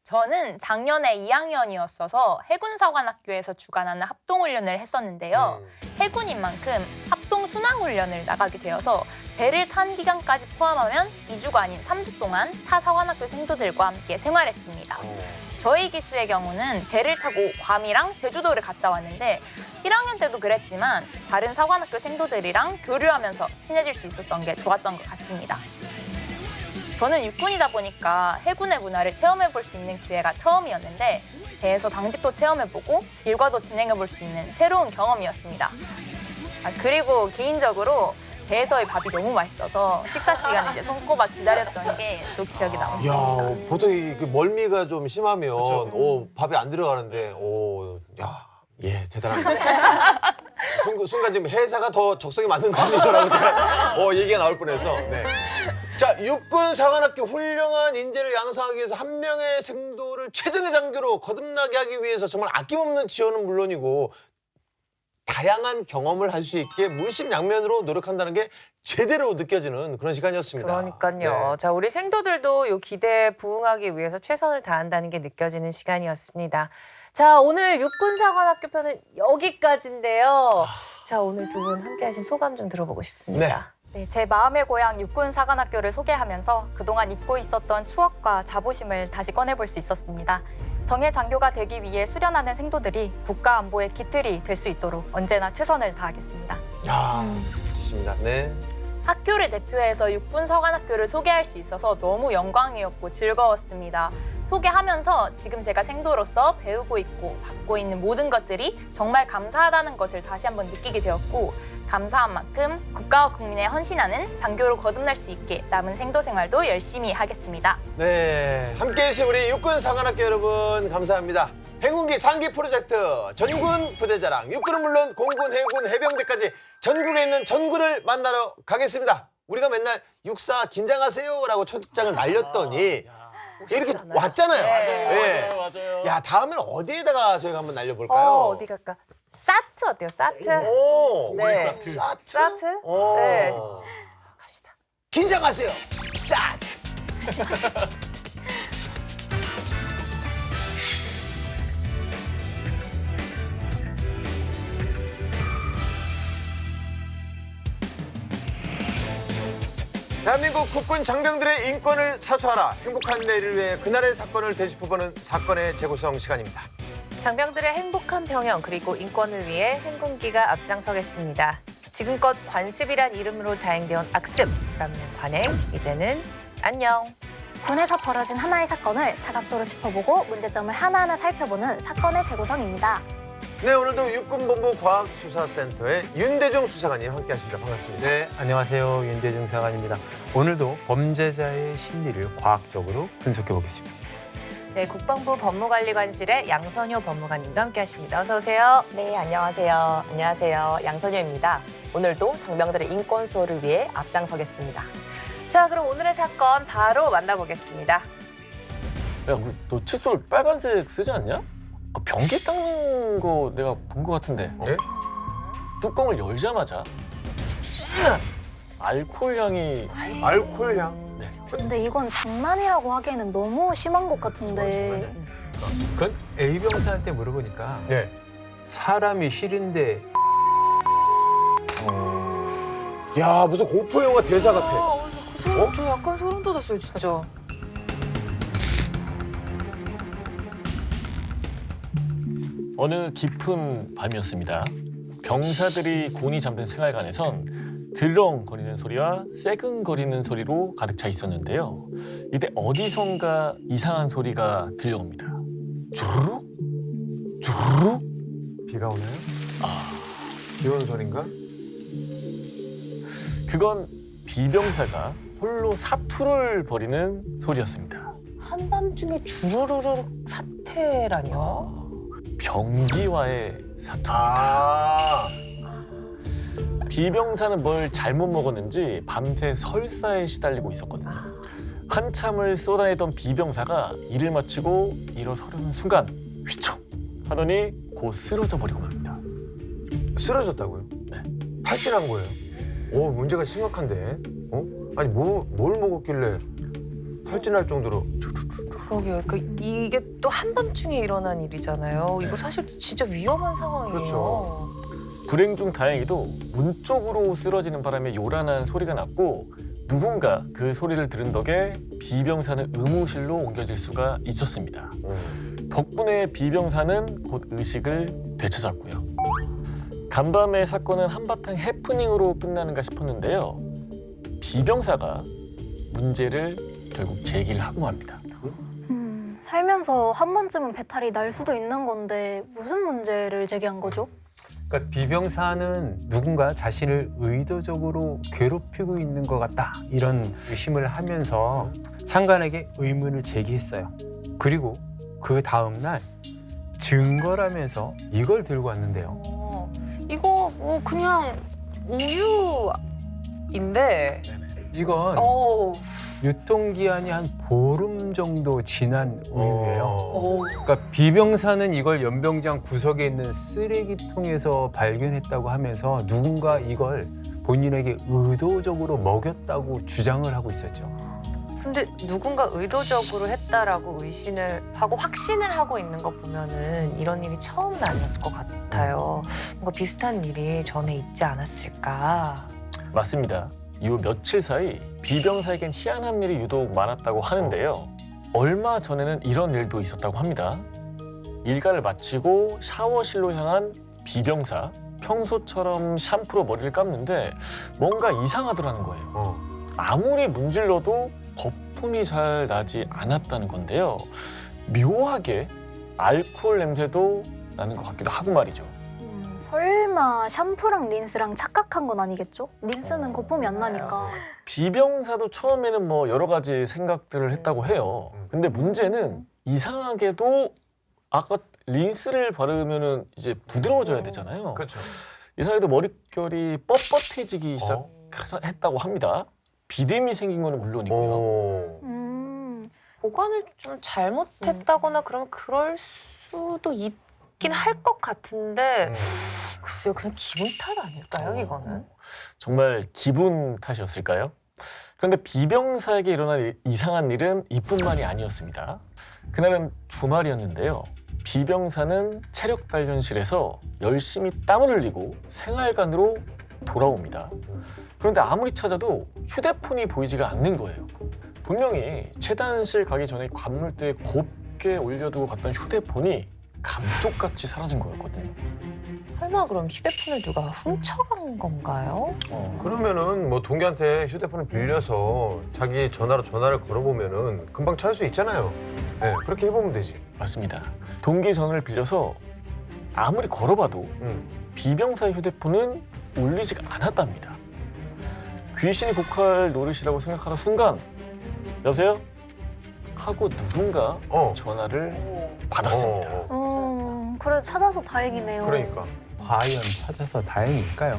저는 작년에 2학년이었어서 해군사관학교에서 주관하는 합동훈련을 했었는데요. 해군인 만큼 합동순항훈련을 나가게 되어서 배를 탄 기간까지 포함하면 2주가 아닌 3주 동안 타 사관학교 생도들과 함께 생활했습니다. 저희 기수의 경우는 배를 타고 괌이랑 제주도를 갔다 왔는데 1학년 때도 그랬지만 다른 사관학교 생도들이랑 교류하면서 친해질 수 있었던 게 좋았던 것 같습니다. 저는 육군이다 보니까 해군의 문화를 체험해볼 수 있는 기회가 처음이었는데 배에서 당직도 체험해보고 일과도 진행해볼 수 있는 새로운 경험이었습니다. 그리고 개인적으로 배에서의 밥이 너무 맛있어서 식사 시간을 이제 손꼽아 기다렸던 게 또 기억에 야, 남습니다. 보통 이 멀미가 좀 심하면 그쵸. 밥이 안 들어가는데 예, 대단합니다. 순간 지금 해사가 더 적성에 맞는 거 아니냐라고 제가 얘기가 나올 뻔해서. 네. 자, 육군 사관학교 훌륭한 인재를 양성하기 위해서 한 명의 생도를 최정예 장교로 거듭나게 하기 위해서 정말 아낌없는 지원은 물론이고 다양한 경험을 할 수 있게 물심양면으로 노력한다는 게 제대로 느껴지는 그런 시간이었습니다. 그러니까요. 네. 자, 우리 생도들도 이 기대에 부응하기 위해서 최선을 다한다는 게 느껴지는 시간이었습니다. 자, 오늘 육군사관학교 편은 여기까지인데요. 자, 오늘 두 분 함께 하신 소감 좀 들어보고 싶습니다. 네, 제 마음의 고향 육군사관학교를 소개하면서 그동안 잊고 있었던 추억과 자부심을 다시 꺼내볼 수 있었습니다. 정예 장교가 되기 위해 수련하는 생도들이 국가 안보의 깃들이 될 수 있도록 언제나 최선을 다하겠습니다. 야, 좋습니다. 네. 학교를 대표해서 육군사관학교를 소개할 수 있어서 너무 영광이었고 즐거웠습니다. 소개하면서 지금 제가 생도로서 배우고 있고 받고 있는 모든 것들이 정말 감사하다는 것을 다시 한번 느끼게 되었고 감사한 만큼 국가와 국민에 헌신하는 장교로 거듭날 수 있게 남은 생도 생활도 열심히 하겠습니다. 네, 함께해 주신 우리 육군사관학교 여러분 감사합니다. 행운기 장기 프로젝트 전군 부대자랑 육군은 물론 공군, 해군, 해병대까지 전국에 있는 전군을 만나러 가겠습니다. 우리가 맨날 육사 긴장하세요라고 초장을 날렸더니 이렇게 왔잖아요. 네. 맞아요. 야, 다음엔 어디에다가 저희가 한번 날려볼까요? 어디 갈까? 사트 어때요? 사트? 오, 네. 사트. 사트? 사트? 오. 네. 갑시다. 긴장하세요. 사트. 대한민국 국군 장병들의 인권을 사수하라. 행복한 내일을 위해 그날의 사건을 되짚어보는 사건의 재구성 시간입니다. 장병들의 행복한 병영 그리고 인권을 위해 행군기가 앞장서겠습니다. 지금껏 관습이란 이름으로 자행되어온 악습, 그러면 관행, 이제는 안녕. 군에서 벌어진 하나의 사건을 다각도로 짚어보고 문제점을 하나하나 살펴보는 사건의 재구성입니다. 네, 오늘도 육군본부 과학수사센터의 윤대중 수사관님 함께하십니다. 반갑습니다. 네, 안녕하세요. 윤대중 사관입니다. 오늘도 범죄자의 심리를 과학적으로 분석해 보겠습니다. 네, 국방부 법무관리관실의 양선효 법무관님도 함께하십니다. 어서 오세요. 네, 안녕하세요. 안녕하세요. 양선효입니다. 오늘도 장병들의 인권 수호를 위해 앞장서겠습니다. 자, 그럼 오늘의 사건 바로 만나보겠습니다. 야, 너 칫솔 빨간색 쓰지 않냐? 변기 닦는 거 내가 본 거 같은데. 네? 뚜껑을 열자마자 진한 알코올 향이. 알코올 향. 근데 이건 장난이라고 하기에는 너무 심한 것 같은데. 그건 A병사한테 물어보니까 네. 사람이 싫은데 야, 무슨 공포 영화 대사 같아. 저 약간 소름 돋았어요, 진짜. 어느 깊은 밤이었습니다. 병사들이 곤히 잠든 생활관에선 들렁거리는 소리와 새근거리는 소리로 가득 차 있었는데요. 이때 어디선가 이상한 소리가 들려옵니다. 주르륵? 주르륵? 비가 오나요? 비 오는 소린가? 그건 비병사가 홀로 사투를 벌이는 소리였습니다. 한밤중에 주르르륵 사태라뇨? 병기와의 사투입니다. 아. 비병사는 뭘 잘못 먹었는지 밤새 설사에 시달리고 있었거든요. 한참을 쏟아내던 비병사가 일을 마치고 일어서려는 순간 휘청 하더니 곧 쓰러져 버리고 맙니다. 쓰러졌다고요? 네. 탈진한 거예요. 오, 문제가 심각한데. 아니 뭘 먹었길래 탈진할 정도로. 그러게요. 이게 또 한밤중에 일어난 일이잖아요. 네. 이거 사실 진짜 위험한 상황이에요. 그렇죠. 불행 중 다행히도 문 쪽으로 쓰러지는 바람에 요란한 소리가 났고 누군가 그 소리를 들은 덕에 비병사는 의무실로 옮겨질 수가 있었습니다. 덕분에 비병사는 곧 의식을 되찾았고요. 간밤의 사건은 한바탕 해프닝으로 끝나는가 싶었는데요. 비병사가 문제를 결국 제기를 하고 맙니다. 살면서 한 번쯤은 배탈이 날 수도 있는 건데 무슨 문제를 제기한 거죠? 그러니까 비병사는 누군가 자신을 의도적으로 괴롭히고 있는 것 같다 이런 의심을 하면서 상관에게 의문을 제기했어요. 그리고 그 다음 날 증거라면서 이걸 들고 왔는데요. 이거 뭐 그냥 우유인데. 이건 유통기한이 한 보름 정도 지난 우유예요. 그러니까 비병사는 이걸 연병장 구석에 있는 쓰레기통에서 발견했다고 하면서 누군가 이걸 본인에게 의도적으로 먹였다고 주장을 하고 있었죠. 근데 누군가 의도적으로 했다라고 의심을 하고 확신을 하고 있는 거 보면은 이런 일이 처음은 아니었을 것 같아요. 뭔가 비슷한 일이 전에 있지 않았을까. 맞습니다. 이후 며칠 사이 비병사에겐 희한한 일이 유독 많았다고 하는데요. 얼마 전에는 이런 일도 있었다고 합니다. 일과를 마치고 샤워실로 향한 비병사. 평소처럼 샴푸로 머리를 감는데 뭔가 이상하더라는 거예요. 아무리 문질러도 거품이 잘 나지 않았다는 건데요. 묘하게 알코올 냄새도 나는 것 같기도 하고 말이죠. 설마 샴푸랑 린스랑 착각한 건 아니겠죠? 린스는 거품이 안 나니까. 비병사도 처음에는 뭐 여러 가지 생각들을 했다고 해요. 근데 문제는 이상하게도 아까 린스를 바르면은 이제 부드러워져야 되잖아요. 그렇죠. 이상하게도 머릿결이 뻣뻣해지기 시작했다고 합니다. 비듬이 생긴 거는 물론이고요. 보관을 좀 잘못했다거나 그러면 그럴 수도 있긴 할 것 같은데 글쎄요, 그냥 기분 탓 아닐까요, 이거는? 정말 기분 탓이었을까요? 그런데 비병사에게 일어난 이상한 일은 이뿐만이 아니었습니다. 그날은 주말이었는데요. 비병사는 체력 단련실에서 열심히 땀을 흘리고 생활관으로 돌아옵니다. 그런데 아무리 찾아도 휴대폰이 보이지가 않는 거예요. 분명히 체단실 가기 전에 관물대에 곱게 올려두고 갔던 휴대폰이 감쪽같이 사라진 거였거든요. 설마 그럼 휴대폰을 누가 훔쳐간 건가요? 그러면은 뭐 동기한테 휴대폰을 빌려서 자기 전화로 전화를 걸어보면은 금방 찾을 수 있잖아요. 네, 그렇게 해보면 되지. 맞습니다. 동기 전화를 빌려서 아무리 걸어봐도 비병사의 휴대폰은 울리지가 않았답니다. 귀신이 곡할 노릇이라고 생각하는 순간 여보세요? 하고 누군가 전화를 받았습니다. 그래도 찾아서 다행이네요. 그러니까. 과연 찾아서 다행일까요?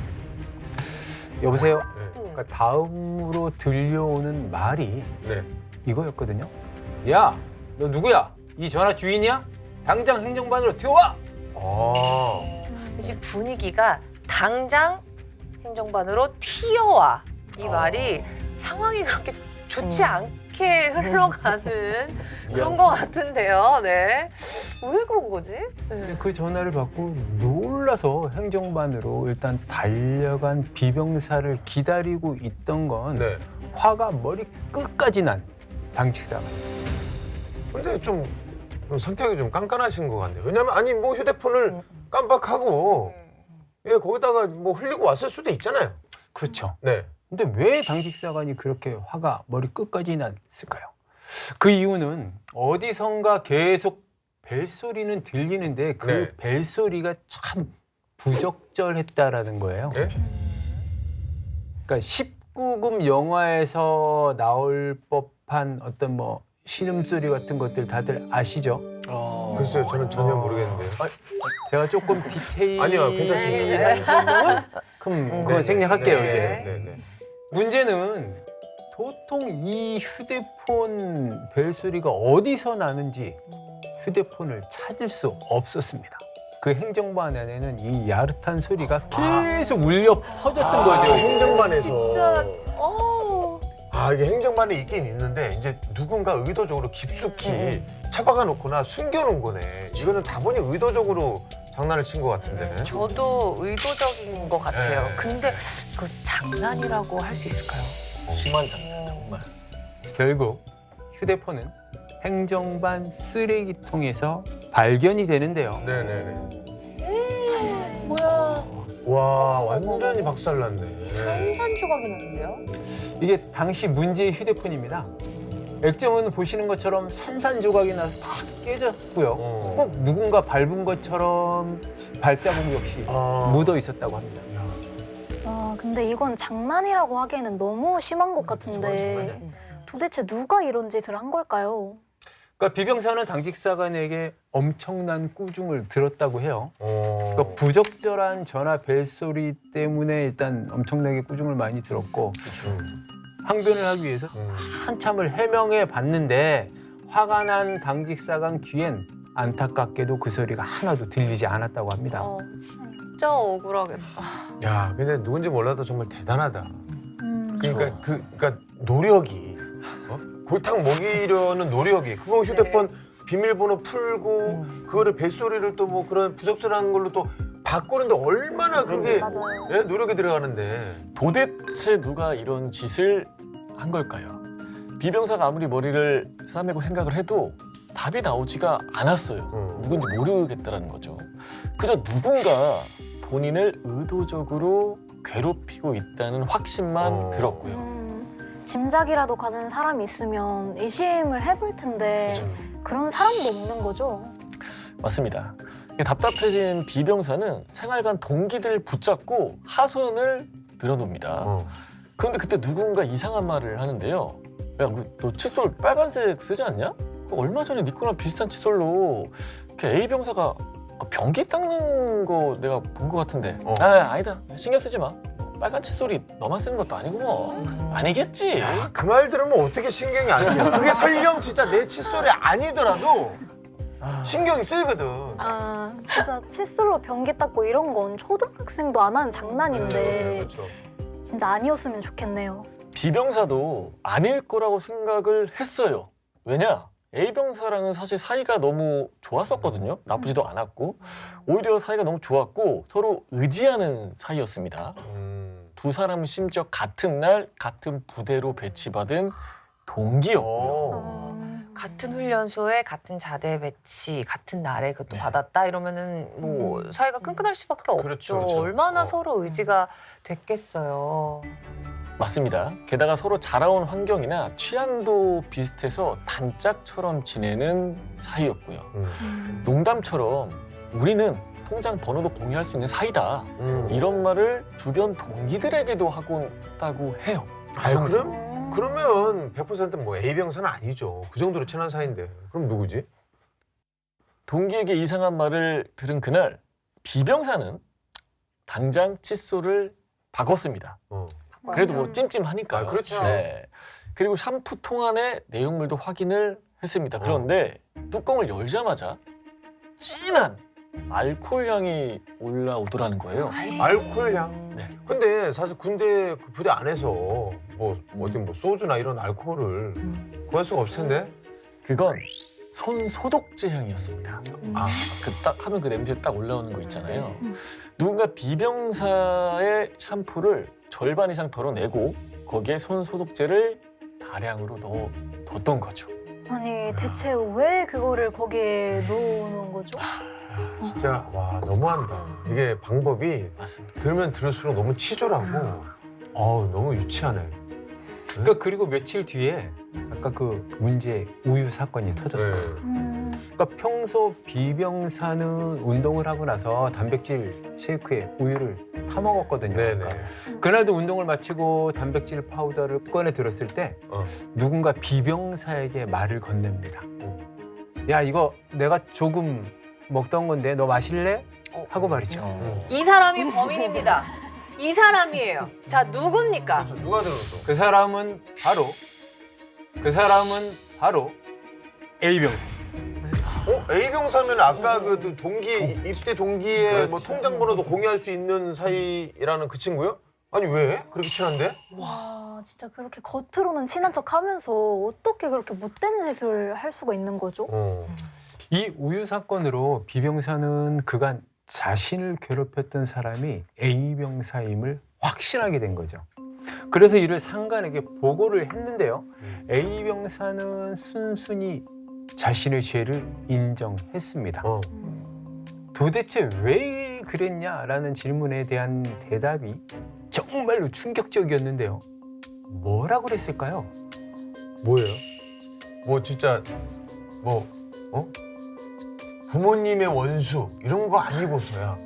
여보세요? 네. 그러니까 다음으로 들려오는 말이 네. 이거였거든요. 야, 너 누구야? 이 전화 주인이야? 당장 행정반으로 튀어와! 이제 분위기가 당장 행정반으로 튀어와. 이 말이 상황이 그렇게 좋지 않게 흘러가는 그런 것 같은데요. 네. 왜 그런 거지? 네. 그 전화를 받고 놀라서 행정반으로 일단 달려간 비병사를 기다리고 있던 건 네. 화가 머리 끝까지 난 당직사가. 근데 좀 성격이 좀 깐깐하신 것 같네요. 왜냐면 아니 뭐 휴대폰을 깜빡하고 거기다가 뭐 흘리고 왔을 수도 있잖아요. 그렇죠. 네. 근데 왜 당직사관이 그렇게 화가 머리 끝까지 났을까요? 그 이유는 어디선가 계속 벨소리는 들리는데 그 네. 벨소리가 참 부적절했다라는 거예요. 네? 그러니까 19금 영화에서 나올 법한 어떤 뭐 신음소리 같은 것들 다들 아시죠? 글쎄요, 저는 전혀 모르겠는데요. 제가 조금 디테일이 아니요, 괜찮습니다. 그건 생략할게요, 이제. 네. 문제는 도통 이 휴대폰 벨소리가 어디서 나는지 휴대폰을 찾을 수 없었습니다. 그 행정반 안에는 이 야릇한 소리가 계속 울려 퍼졌던 거죠. 행정반에서. 진짜, 이게 행정반에 있긴 있는데 이제 누군가 의도적으로 깊숙이 처박아 놓거나 숨겨놓은 거네. 이거는 다분히 의도적으로 장난을 친 것 같은데. 저도 의도적인 것 같아요. 네. 근데 그 장난이라고 할 수 있을까요? 심한 장난 정말. 결국 휴대폰은 행정반 쓰레기통에서 발견이 되는데요. 네네네. 뭐야? 와, 완전히 박살났네. 산산조각이 났는데요? 이게 당시 문제의 휴대폰입니다. 액정은 보시는 것처럼 산산조각이 나서 다 깨졌고요. 꼭 누군가 밟은 것처럼 발자국 역시 묻어 있었다고 합니다. 근데 이건 장난이라고 하기에는 너무 심한 것 같은데 도대체 누가 이런 짓을 한 걸까요? 그러니까 비병사는 당직사관에게 엄청난 꾸중을 들었다고 해요. 그러니까 부적절한 전화 벨소리 때문에 일단 엄청나게 꾸중을 많이 들었고 항변을 하기 위해서 한참을 해명해 봤는데 화가 난 당직사관 귀엔 안타깝게도 그 소리가 하나도 들리지 않았다고 합니다. 진짜 억울하겠다. 야, 근데 누군지 몰라도 정말 대단하다. 그러니까 노력이 골탕 먹이려는 노력이 그거 휴대폰 비밀번호 풀고 그거를 벨소리를 또 뭐 그런 부적절한 걸로 또 바꾸는데 얼마나 그게 맞아요. 예? 노력이 들어가는데. 도대체 누가 이런 짓을 한 걸까요? 비병사가 아무리 머리를 싸매고 생각을 해도 답이 나오지가 않았어요. 누군지 모르겠다라는 거죠. 그저 누군가 본인을 의도적으로 괴롭히고 있다는 확신만 들었고요. 짐작이라도 가는 사람이 있으면 의심을 해볼 텐데 그런 사람도 없는 거죠. 맞습니다. 답답해진 비병사는 생활관 동기들을 붙잡고 하소연을 늘어놉니다. 그런데 그때 누군가 이상한 말을 하는데요. 야, 너 칫솔 빨간색 쓰지 않냐? 얼마 전에 네 거랑 비슷한 칫솔로 A 병사가 변기 닦는 거 내가 본 거 같은데. 아니다. 신경 쓰지 마. 빨간 칫솔이 너만 쓰는 것도 아니고 뭐. 아니겠지. 그 말 들으면 어떻게 신경이 안 쓰냐. 그게 설령 진짜 내 칫솔이 아니더라도 신경이 쓰이거든. 진짜 칫솔로 변기 닦고 이런 건 초등학생도 안 하는 장난인데 그렇죠. 진짜 아니었으면 좋겠네요. B병사도 아닐 거라고 생각을 했어요. 왜냐? A병사랑은 사실 사이가 너무 좋았었거든요. 나쁘지도 않았고. 오히려 사이가 너무 좋았고 서로 의지하는 사이였습니다. 두 사람은 심지어 같은 날 같은 부대로 배치받은 동기였고요. 같은 훈련소에 같은 자대 배치, 같은 날에 그것도 받았다 이러면은 뭐 사이가 끈끈할 수밖에 없죠. 그렇죠. 얼마나 서로 의지가 됐겠어요. 맞습니다. 게다가 서로 자라온 환경이나 취향도 비슷해서 단짝처럼 지내는 사이였고요. 농담처럼 우리는 통장 번호도 공유할 수 있는 사이다. 이런 말을 주변 동기들에게도 하곤 했다고 해요. 그러면 100% 뭐 A병사는 아니죠. 그 정도로 친한 사이인데. 그럼 누구지? 동기에게 이상한 말을 들은 그날 B병사는 당장 칫솔을 바꿨습니다. 그래도 뭐 찜찜하니까요. 그렇죠. 네. 그리고 샴푸통 안에 내용물도 확인을 했습니다. 그런데 뚜껑을 열자마자 진한 알코올 향이 올라오더라는 거예요. 알코올 향. 네. 근데 사실 군대 그 부대 안에서 뭐 어디 뭐 소주나 이런 알코올을 구할 수가 없을 텐데. 그건 손 소독제 향이었습니다. 그 딱 하면 그 냄새 딱 올라오는 거 있잖아요. 누군가 B병사의 샴푸를 절반 이상 덜어내고 거기에 손 소독제를 다량으로 넣어뒀던 거죠. 아니 대체 왜 그거를 거기에 넣어놓은 거죠? 진짜 와 너무한다. 이게 방법이 맞습니다. 들면 들을수록 너무 치졸하고 너무 유치하네. 그러니까 그리고 며칠 뒤에 아까 그 문제 우유 사건이 터졌어요. 그러니까 평소 비병사는 운동을 하고 나서 단백질 쉐이크에 우유를 타 먹었거든요. 네네. 그러니까 그날도 운동을 마치고 단백질 파우더를 꺼내 들었을 때 누군가 비병사에게 말을 건넵니다. 야, 이거 내가 조금 먹던 건데 너 마실래? 하고 말이죠. 이 사람이 범인입니다. 이 사람이에요. 자, 누굽니까? 그렇죠. 누가 들었어? 그 사람은 바로 A병사였어요. A병사면 아까 그 동기 입대 동기의 뭐 통장 번호도 공유할 수 있는 사이라는 그 친구요? 아니 왜? 그렇게 친한데? 와, 진짜 그렇게 겉으로는 친한 척 하면서 어떻게 그렇게 못된 짓을 할 수가 있는 거죠? 이 우유 사건으로 비병사는 그간 자신을 괴롭혔던 사람이 A병사임을 확신하게 된 거죠. 그래서 이를 상관에게 보고를 했는데요. A병사는 순순히 자신의 죄를 인정했습니다. 도대체 왜 그랬냐라는 질문에 대한 대답이 정말로 충격적이었는데요. 뭐라고 그랬을까요? 뭐예요? 뭐 진짜 뭐 부모님의 원수 이런 거 아니고서야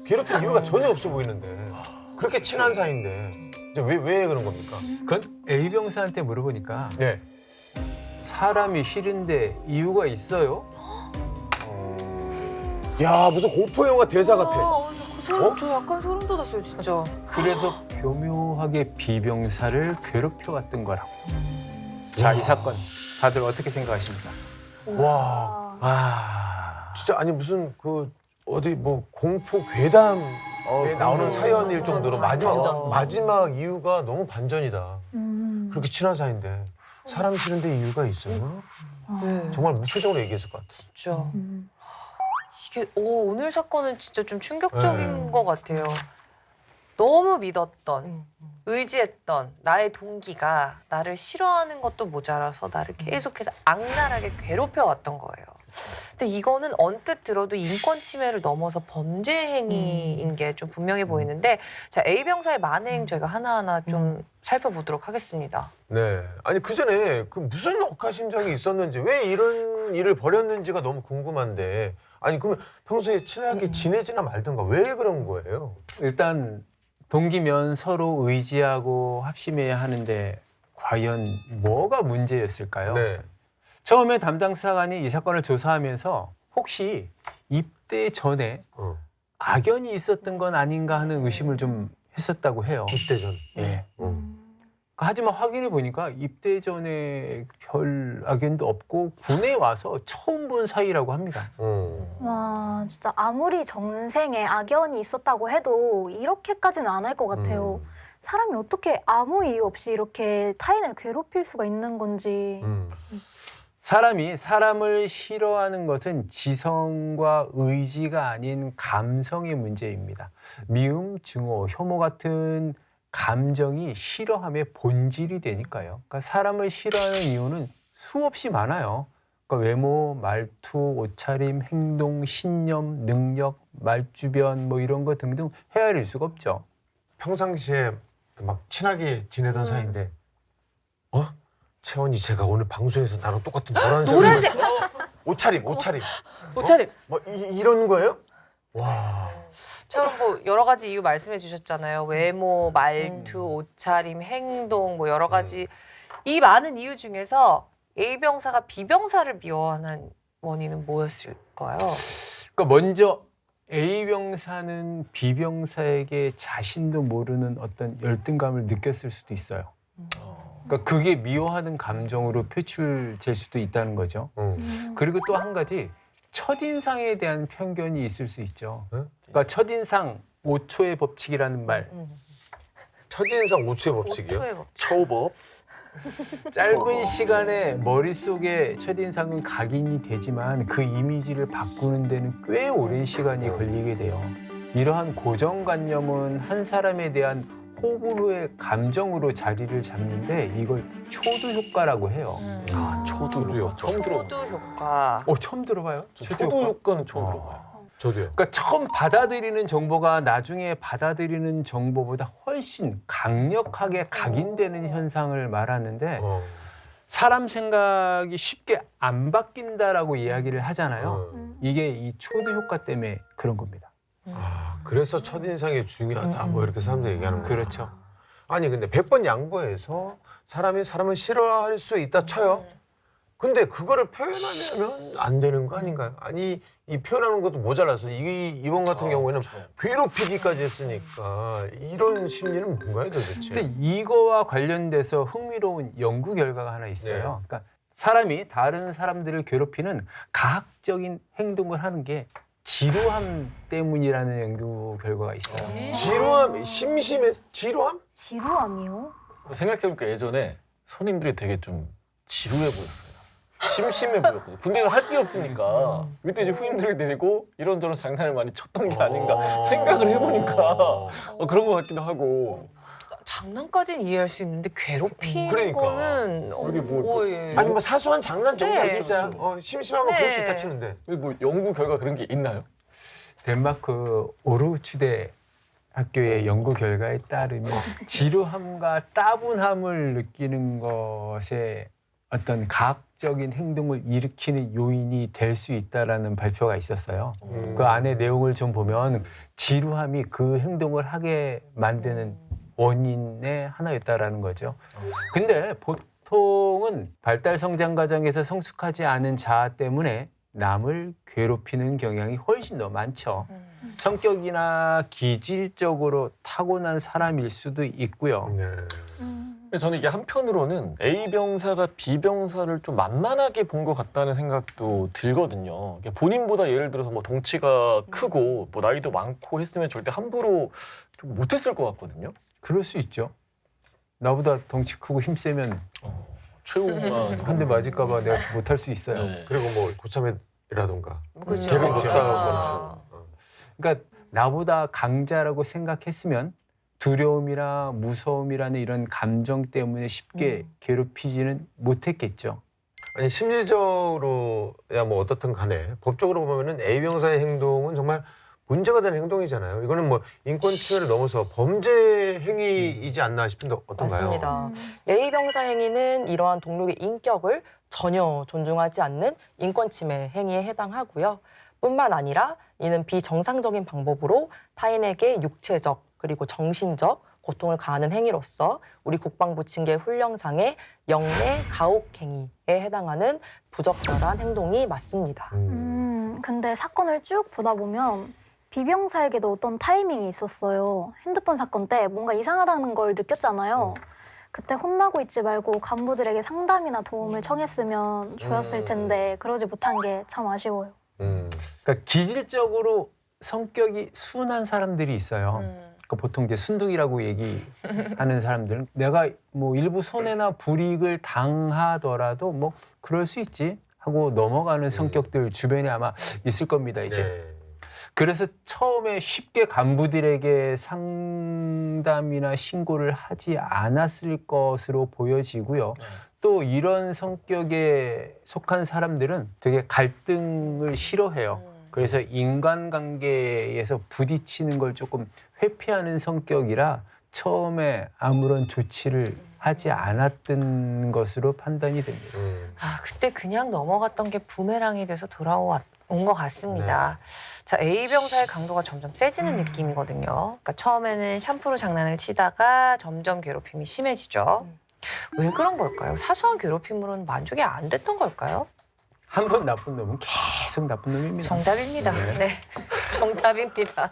괴롭힐 이유가 전혀 없어 보이는데 그렇게 친한 사이인데 이제 왜 그런 겁니까? 그건 A병사한테 물어보니까 네. 사람이 싫은데 이유가 있어요? 야 무슨 공포 영화 대사 같아. 저 약간 소름 돋았어요, 진짜. 그래서 교묘하게 비병사를 괴롭혀왔던 거라고. 자, 이 사건 다들 어떻게 생각하십니까? 와 와, 진짜 아니 무슨 그 어디 뭐 공포 괴담에 나오는 사연일 정도로 마지막 이유가 너무 반전이다. 그렇게 친한 사이인데 사람 싫은데 이유가 있어요? 네. 정말 무표정으로 얘기했을 것 같아. 진짜. 이게 오늘 사건은 진짜 좀 충격적인 것 같아요. 너무 믿었던, 의지했던 나의 동기가 나를 싫어하는 것도 모자라서 나를 계속해서 악랄하게 괴롭혀왔던 거예요. 근데 이거는 언뜻 들어도 인권 침해를 넘어서 범죄 행위인 게 좀 분명해 보이는데, 자, A병사의 만행 저희가 하나하나 좀 살펴보도록 하겠습니다. 네. 아니 그 전에 그 무슨 억하심정이 있었는지 왜 이런 일을 벌였는지가 너무 궁금한데 아니 그러면 평소에 친하게 지내지나 말던가 왜 그런 거예요? 일단 동기면 서로 의지하고 합심해야 하는데 과연 뭐가 문제였을까요? 네. 처음에 담당 수사관이 이 사건을 조사하면서 혹시 입대 전에 악연이 있었던 건 아닌가 하는 의심을 좀 했었다고 해요. 입대 전. 예. 하지만 확인해 보니까 입대 전에 별 악연도 없고 군에 와서 처음 본 사이라고 합니다. 와, 진짜 아무리 전생에 악연이 있었다고 해도 이렇게까지는 안 할 것 같아요. 사람이 어떻게 아무 이유 없이 이렇게 타인을 괴롭힐 수가 있는 건지. 사람이 사람을 싫어하는 것은 지성과 의지가 아닌 감성의 문제입니다. 미움, 증오, 혐오 같은 감정이 싫어함의 본질이 되니까요. 그러니까 사람을 싫어하는 이유는 수없이 많아요. 그러니까 외모, 말투, 옷차림, 행동, 신념, 능력, 말주변 뭐 이런 거 등등 헤아릴 수가 없죠. 평상시에 막 친하게 지내던 사이인데 채원이 제가 오늘 방송에서 나랑 똑같은 노란색 옷차림 옷차림. 뭐 이런 거예요? 와. 처럼 뭐 여러 가지 이유 말씀해 주셨잖아요. 외모, 말투, 옷차림, 행동 뭐 여러 가지 이 많은 이유 중에서 A병사가 B병사를 미워하는 원인은 뭐였을까요? 그러니까 먼저 A병사는 B병사에게 자신도 모르는 어떤 열등감을 느꼈을 수도 있어요. 그러니까 그게 미워하는 감정으로 표출될 수도 있다는 거죠. 그리고 또 한 가지 첫인상에 대한 편견이 있을 수 있죠. 그러니까 첫인상 5초의 법칙이라는 말. 첫인상 5초의 법칙이요? 5초의 법칙. 초법. 짧은 시간에 머릿속에 첫인상은 각인이 되지만 그 이미지를 바꾸는 데는 꽤 오랜 시간이 걸리게 돼요. 이러한 고정관념은 한 사람에 대한 호불호의 감정으로 자리를 잡는데 이걸 초두 효과라고 해요. 초두요. 처음 들어. 초두 효과. 처음 들어봐요? 초도 효과는 처음 들어봐요. 저도요. 그러니까 처음 받아들이는 정보가 나중에 받아들이는 정보보다 훨씬 강력하게 각인되는 현상을 말하는데 사람 생각이 쉽게 안 바뀐다라고 이야기를 하잖아요. 이게 이 초대 효과 때문에 그런 겁니다. 그래서 첫인상이 중요하다 뭐 이렇게 사람들이 얘기하는 거예요. 그렇죠. 아니 근데 100번 양보해서 사람이 사람을 싫어할 수 있다 쳐요. 근데 그거를 표현하면 안 되는 거 아닌가요? 아니 이 표현하는 것도 모자라서 이번 같은 경우에는 괴롭히기까지 했으니까 이런 심리는 뭔가요 도대체? 근데 이거와 관련돼서 흥미로운 연구 결과가 하나 있어요. 네. 그러니까 사람이 다른 사람들을 괴롭히는 가학적인 행동을 하는 게 지루함 때문이라는 연구 결과가 있어요. 지루함, 심심해서 지루함? 지루함이요? 생각해보니까 예전에 손님들이 되게 좀 지루해 보였어요. 심심해 보였거든요. 군대는 할 게 없으니까 그때 이제 후임들을 데리고 이런저런 장난을 많이 쳤던 게 아닌가 생각을 해보니까 그런 것 같기도 하고. 장난까지는 이해할 수 있는데 괴롭히는 그러니까. 거는 우리 뭐- 예. 아니 뭐 사소한 장난 정도야 네. 진짜 심심하면 네. 그럴 수 있다 치는데 뭐 연구 결과 그런 게 있나요? 덴마크 오르후추대 학교의 연구 결과에 따르면 지루함과 따분함을 느끼는 것에 어떤 가학적인 행동을 일으키는 요인이 될 수 있다라는 발표가 있었어요. 그 안에 내용을 좀 보면 지루함이 그 행동을 하게 만드는 원인의 하나였다라는 거죠. 근데 보통은 발달 성장 과정에서 성숙하지 않은 자아 때문에 남을 괴롭히는 경향이 훨씬 더 많죠. 성격이나 기질적으로 타고난 사람일 수도 있고요. 네. 근데 저는 이게 한편으로는 A 병사가 B 병사를 좀 만만하게 본 것 같다는 생각도 들거든요. 본인보다 예를 들어서 뭐 덩치가 크고 뭐 나이도 많고 했으면 절대 함부로 좀 못했을 것 같거든요. 그럴 수 있죠. 나보다 덩치 크고 힘세면 최고가 한 대 맞을까 봐 내가 못할 수 있어요. 네. 그리고 뭐 고참이라던가 그렇죠. 개그 그렇죠. 못하고 그러니까 나보다 강자라고 생각했으면 두려움이나 무서움이라는 이런 감정 때문에 쉽게 괴롭히지는 못했겠죠. 아니 심리적으로야 뭐 어떻든 간에 법적으로 보면은 A 병사의 행동은 정말 문제가 되는 행동이잖아요. 이거는 뭐 인권 침해를 넘어서 범죄 행위이지 않나 싶은데 어떤가요? 맞습니다. A 병사 행위는 이러한 동료의 인격을 전혀 존중하지 않는 인권 침해 행위에 해당하고요. 뿐만 아니라 이는 비정상적인 방법으로 타인에게 육체적 그리고 정신적 고통을 가하는 행위로서 우리 국방부 징계 훈령상의 영내 가혹 행위에 해당하는 부적절한 행동이 맞습니다. 근데 사건을 쭉 보다 보면 비병사에게도 어떤 타이밍이 있었어요. 핸드폰 사건 때 뭔가 이상하다는 걸 느꼈잖아요. 그때 혼나고 있지 말고 간부들에게 상담이나 도움을 청했으면 좋았을 텐데 그러지 못한 게 참 아쉬워요. 그러니까 기질적으로 성격이 순한 사람들이 있어요. 그러니까 보통 이제 순둥이라고 얘기하는 사람들은 내가 뭐 일부 손해나 불이익을 당하더라도 뭐 그럴 수 있지 하고 넘어가는 성격들 주변에 아마 있을 겁니다. 이제. 네. 그래서 처음에 쉽게 간부들에게 상담이나 신고를 하지 않았을 것으로 보여지고요. 또 이런 성격에 속한 사람들은 되게 갈등을 싫어해요. 그래서 인간관계에서 부딪히는 걸 조금 회피하는 성격이라 처음에 아무런 조치를 하지 않았던 것으로 판단이 됩니다. 아, 그때 그냥 넘어갔던 게 부메랑이 돼서 돌아온 것 같습니다. 자, A 병사의 강도가 점점 세지는 느낌이거든요. 그러니까 처음에는 샴푸로 장난을 치다가 점점 괴롭힘이 심해지죠. 왜 그런 걸까요? 사소한 괴롭힘으로는 만족이 안 됐던 걸까요? 한 번 나쁜 놈은 계속 나쁜 놈입니다. 정답입니다. 네, 정답입니다.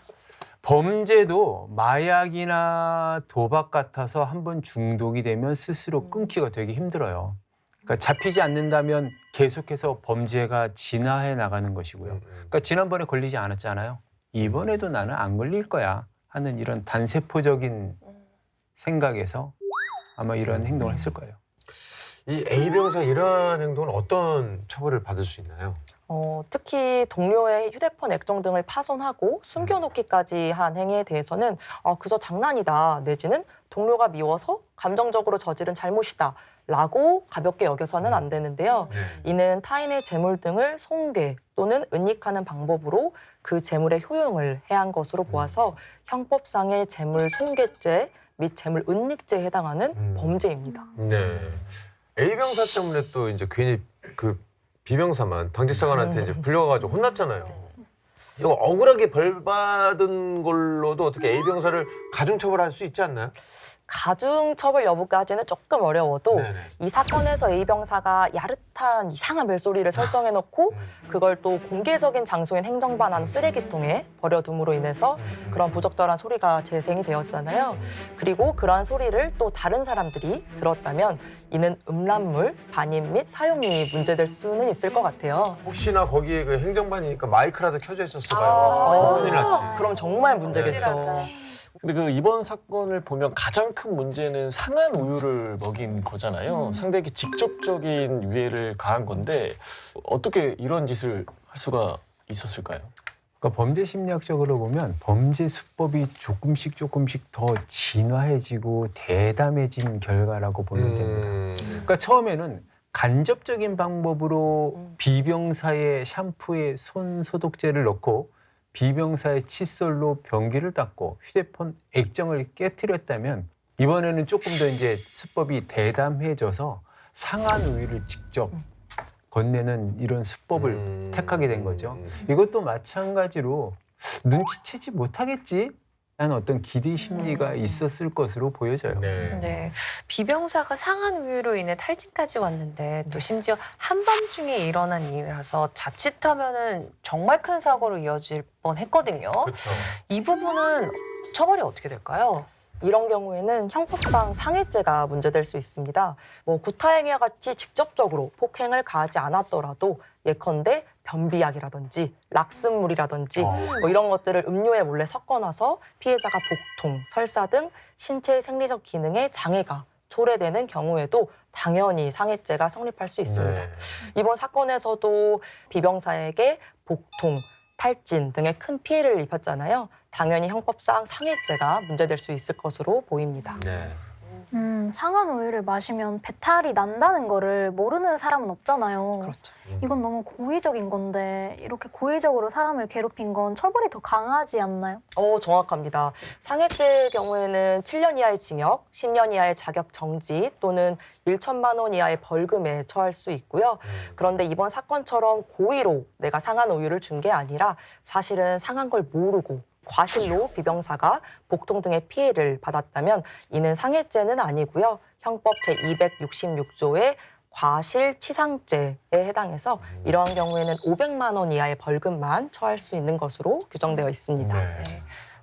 범죄도 마약이나 도박 같아서 한 번 중독이 되면 스스로 끊기가 되게 힘들어요. 그러니까 잡히지 않는다면 계속해서 범죄가 진화해 나가는 것이고요. 그러니까 지난번에 걸리지 않았잖아요. 이번에도 나는 안 걸릴 거야 하는 이런 단세포적인 생각에서 아마 이런 행동을 했을 거예요. 이 A 병사 이러한 행동은 어떤 처벌을 받을 수 있나요? 특히 동료의 휴대폰 액정 등을 파손하고 숨겨놓기까지 한 행위에 대해서는 그저 장난이다 내지는 동료가 미워서 감정적으로 저지른 잘못이다 라고 가볍게 여겨서는 안 되는데요. 이는 타인의 재물 등을 손괴 또는 은닉하는 방법으로 그 재물의 효용을 해한 것으로 보아서 형법상의 재물 손괴죄 및 재물 은닉죄에 해당하는 범죄입니다. 네. A 병사 때문에 또 이제 괜히 그 B 병사만 당직사관한테 이제 불려가지고 혼났잖아요. 이거 억울하게 벌 받은 걸로도 어떻게 A 병사를 가중처벌할 수 있지 않나요? 가중처벌 여부까지는 조금 어려워도 네네. 이 사건에서 A 병사가 야릇한 이상한 벨소리를 설정해놓고 그걸 또 공개적인 장소인 행정반환 쓰레기통에 버려둠으로 인해서 그런 부적절한 소리가 재생이 되었잖아요. 그리고 그러한 소리를 또 다른 사람들이 들었다면 이는 음란물, 반입 및 사용이 문제될 수는 있을 것 같아요. 혹시나 거기에 그 행정반이니까 마이크라도 켜져 있었어봐요. 큰일 났지. 그럼 정말 문제겠죠. 근데 그 이번 사건을 보면 가장 큰 문제는 상한 우유를 먹인 거잖아요. 상대에게 직접적인 유해를 가한 건데 어떻게 이런 짓을 할 수가 있었을까요? 그러니까 범죄 심리학적으로 보면 범죄 수법이 조금씩 더 진화해지고 대담해진 결과라고 보면 됩니다. 그러니까 처음에는 간접적인 방법으로 비병사의 샴푸에 손 소독제를 넣고 비병사의 칫솔로 변기를 닦고 휴대폰 액정을 깨트렸다면 이번에는 조금 더 이제 수법이 대담해져서 상한 우유를 직접 건네는 이런 수법을 택하게 된 거죠. 이것도 마찬가지로 눈치채지 못하겠지? 라는 어떤 기대 심리가 있었을 것으로 보여져요. 네. 비병사가 상한 우유로 인해 탈진까지 왔는데 또 심지어 한밤중에 일어난 일이라서 자칫하면은 정말 큰 사고로 이어질 뻔했거든요. 그렇죠. 이 부분은 처벌이 어떻게 될까요? 이런 경우에는 형법상 상해죄가 문제될 수 있습니다. 뭐 구타행위와 같이 직접적으로 폭행을 가하지 않았더라도 예컨대 변비약이라든지 락슨물이라든지 뭐 이런 것들을 음료에 몰래 섞어놔서 피해자가 복통, 설사 등 신체의 생리적 기능에 장애가 초래되는 경우에도 당연히 상해죄가 성립할 수 있습니다. 네. 이번 사건에서도 비병사에게 복통, 탈진 등의 큰 피해를 입혔잖아요. 당연히 형법상 상해죄가 문제될 수 있을 것으로 보입니다. 네. 상한 우유를 마시면 배탈이 난다는 거를 모르는 사람은 없잖아요. 그렇죠. 이건 너무 고의적인 건데 이렇게 고의적으로 사람을 괴롭힌 건 처벌이 더 강하지 않나요? 정확합니다. 상해죄의 경우에는 7년 이하의 징역, 10년 이하의 자격 정지 또는 1천만 원 이하의 벌금에 처할 수 있고요. 그런데 이번 사건처럼 고의로 내가 상한 우유를 준 게 아니라 사실은 상한 걸 모르고 과실로 비병사가 복통 등의 피해를 받았다면 이는 상해죄는 아니고요. 형법 제266조의 과실치상죄에 해당해서 이러한 경우에는 500만 원 이하의 벌금만 처할 수 있는 것으로 규정되어 있습니다. 네.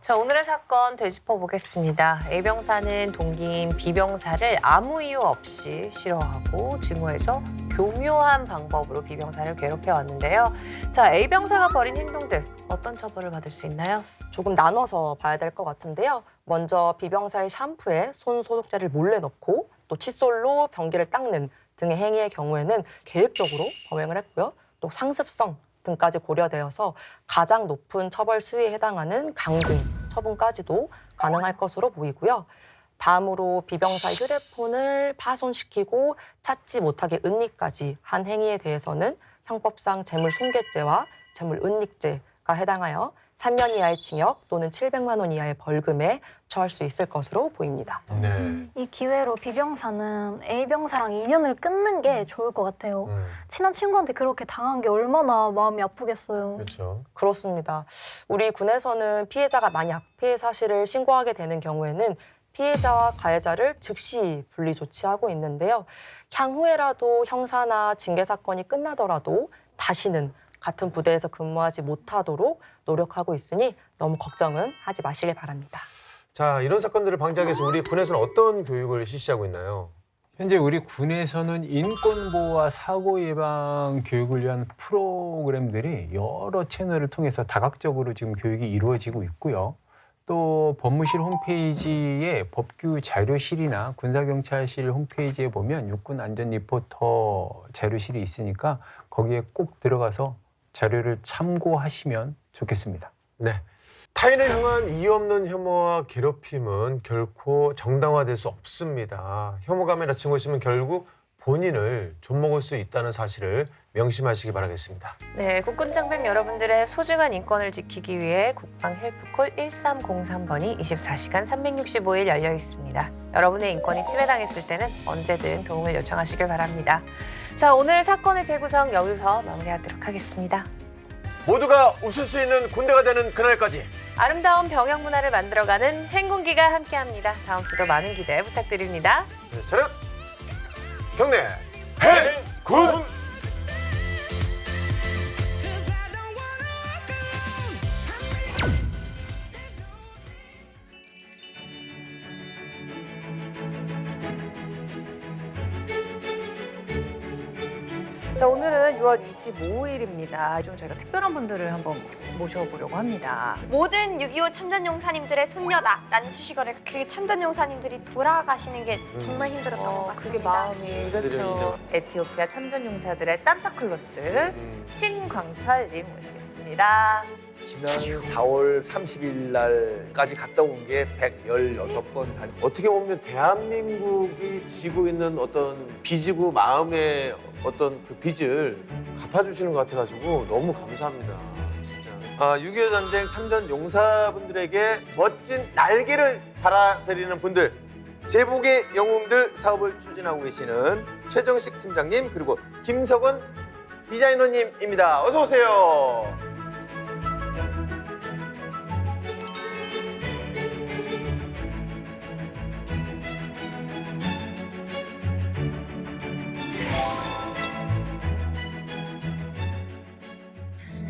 자, 오늘의 사건 되짚어 보겠습니다. A 병사는 동기인 B 병사를 아무 이유 없이 싫어하고 증오해서 교묘한 방법으로 B 병사를 괴롭혀 왔는데요. 자, A 병사가 벌인 행동들 어떤 처벌을 받을 수 있나요? 조금 나눠서 봐야 될 것 같은데요. 먼저 비병사의 샴푸에 손 소독제를 몰래 넣고 또 칫솔로 변기를 닦는 등의 행위의 경우에는 계획적으로 범행을 했고요. 또 상습성 등까지 고려되어서 가장 높은 처벌 수위에 해당하는 강등 처분까지도 가능할 것으로 보이고요. 다음으로 비병사의 휴대폰을 파손시키고 찾지 못하게 은닉까지 한 행위에 대해서는 형법상 재물손괴죄와 재물은닉죄가 해당하여 3년 이하의 징역 또는 700만 원 이하의 벌금에 처할 수 있을 것으로 보입니다. 네. 이 기회로 B병사는 A병사랑 인연을 끊는 게 좋을 것 같아요. 친한 친구한테 그렇게 당한 게 얼마나 마음이 아프겠어요. 그렇죠. 그렇습니다. 우리 군에서는 피해자가 만약 피해 사실을 신고하게 되는 경우에는 피해자와 가해자를 즉시 분리 조치하고 있는데요. 향후에라도 형사나 징계 사건이 끝나더라도 다시는 같은 부대에서 근무하지 못하도록 노력하고 있으니 너무 걱정은 하지 마시길 바랍니다. 자, 이런 사건들을 방지하기 위해서 우리 군에서는 어떤 교육을 실시하고 있나요? 현재 우리 군에서는 인권보호와 사고 예방 교육을 위한 프로그램들이 여러 채널을 통해서 다각적으로 지금 교육이 이루어지고 있고요. 또 법무실 홈페이지에 법규 자료실이나 군사경찰실 홈페이지에 보면 육군 안전 리포터 자료실이 있으니까 거기에 꼭 들어가서 자료를 참고하시면 좋겠습니다. 네. 타인을 향한 이유 없는 혐오와 괴롭힘은 결코 정당화될 수 없습니다. 혐오감이나 증오심은 결국 본인을 좀먹을 수 있다는 사실을 명심하시기 바라겠습니다. 네, 국군장병 여러분들의 소중한 인권을 지키기 위해 국방 헬프콜 1303번이 24시간 365일 열려 있습니다. 여러분의 인권이 침해당했을 때는 언제든 도움을 요청하시길 바랍니다. 자, 오늘 사건의 재구성 여기서 마무리하도록 하겠습니다. 모두가 웃을 수 있는 군대가 되는 그날까지 아름다운 병영 문화를 만들어가는 행군기가 함께합니다. 다음 주도 많은 기대 부탁드립니다. 차렷 경례 해군 자, 오늘은 6월 25일입니다. 좀 저희가 특별한 분들을 한번 모셔보려고 합니다. 모든 6.25 참전용사님들의 손녀다라는 수식어를 그 참전용사님들이 돌아가시는 게 정말 힘들었던 것 그게 같습니다. 마음이 그렇죠. 에티오피아 참전용사들의 산타클로스 신광철님 모시겠습니다. 지난 4월 30일 날까지 갔다 온 게 116번 어떻게 보면 대한민국이 지고 있는 어떤 빚이고 마음의 어떤 그 빚을 갚아주시는 것 같아가지고 너무 감사합니다. 진짜. 6.25 전쟁 참전 용사분들에게 멋진 날개를 달아드리는 분들, 제복의 영웅들 사업을 추진하고 계시는 최정식 팀장님 그리고 김석원 디자이너님입니다. 어서 오세요.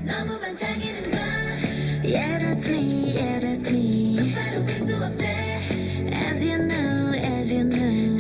너무 반짝이는 건 Yeah that's me, yeah that's me 똑바로 볼수 없대 As you know, as you know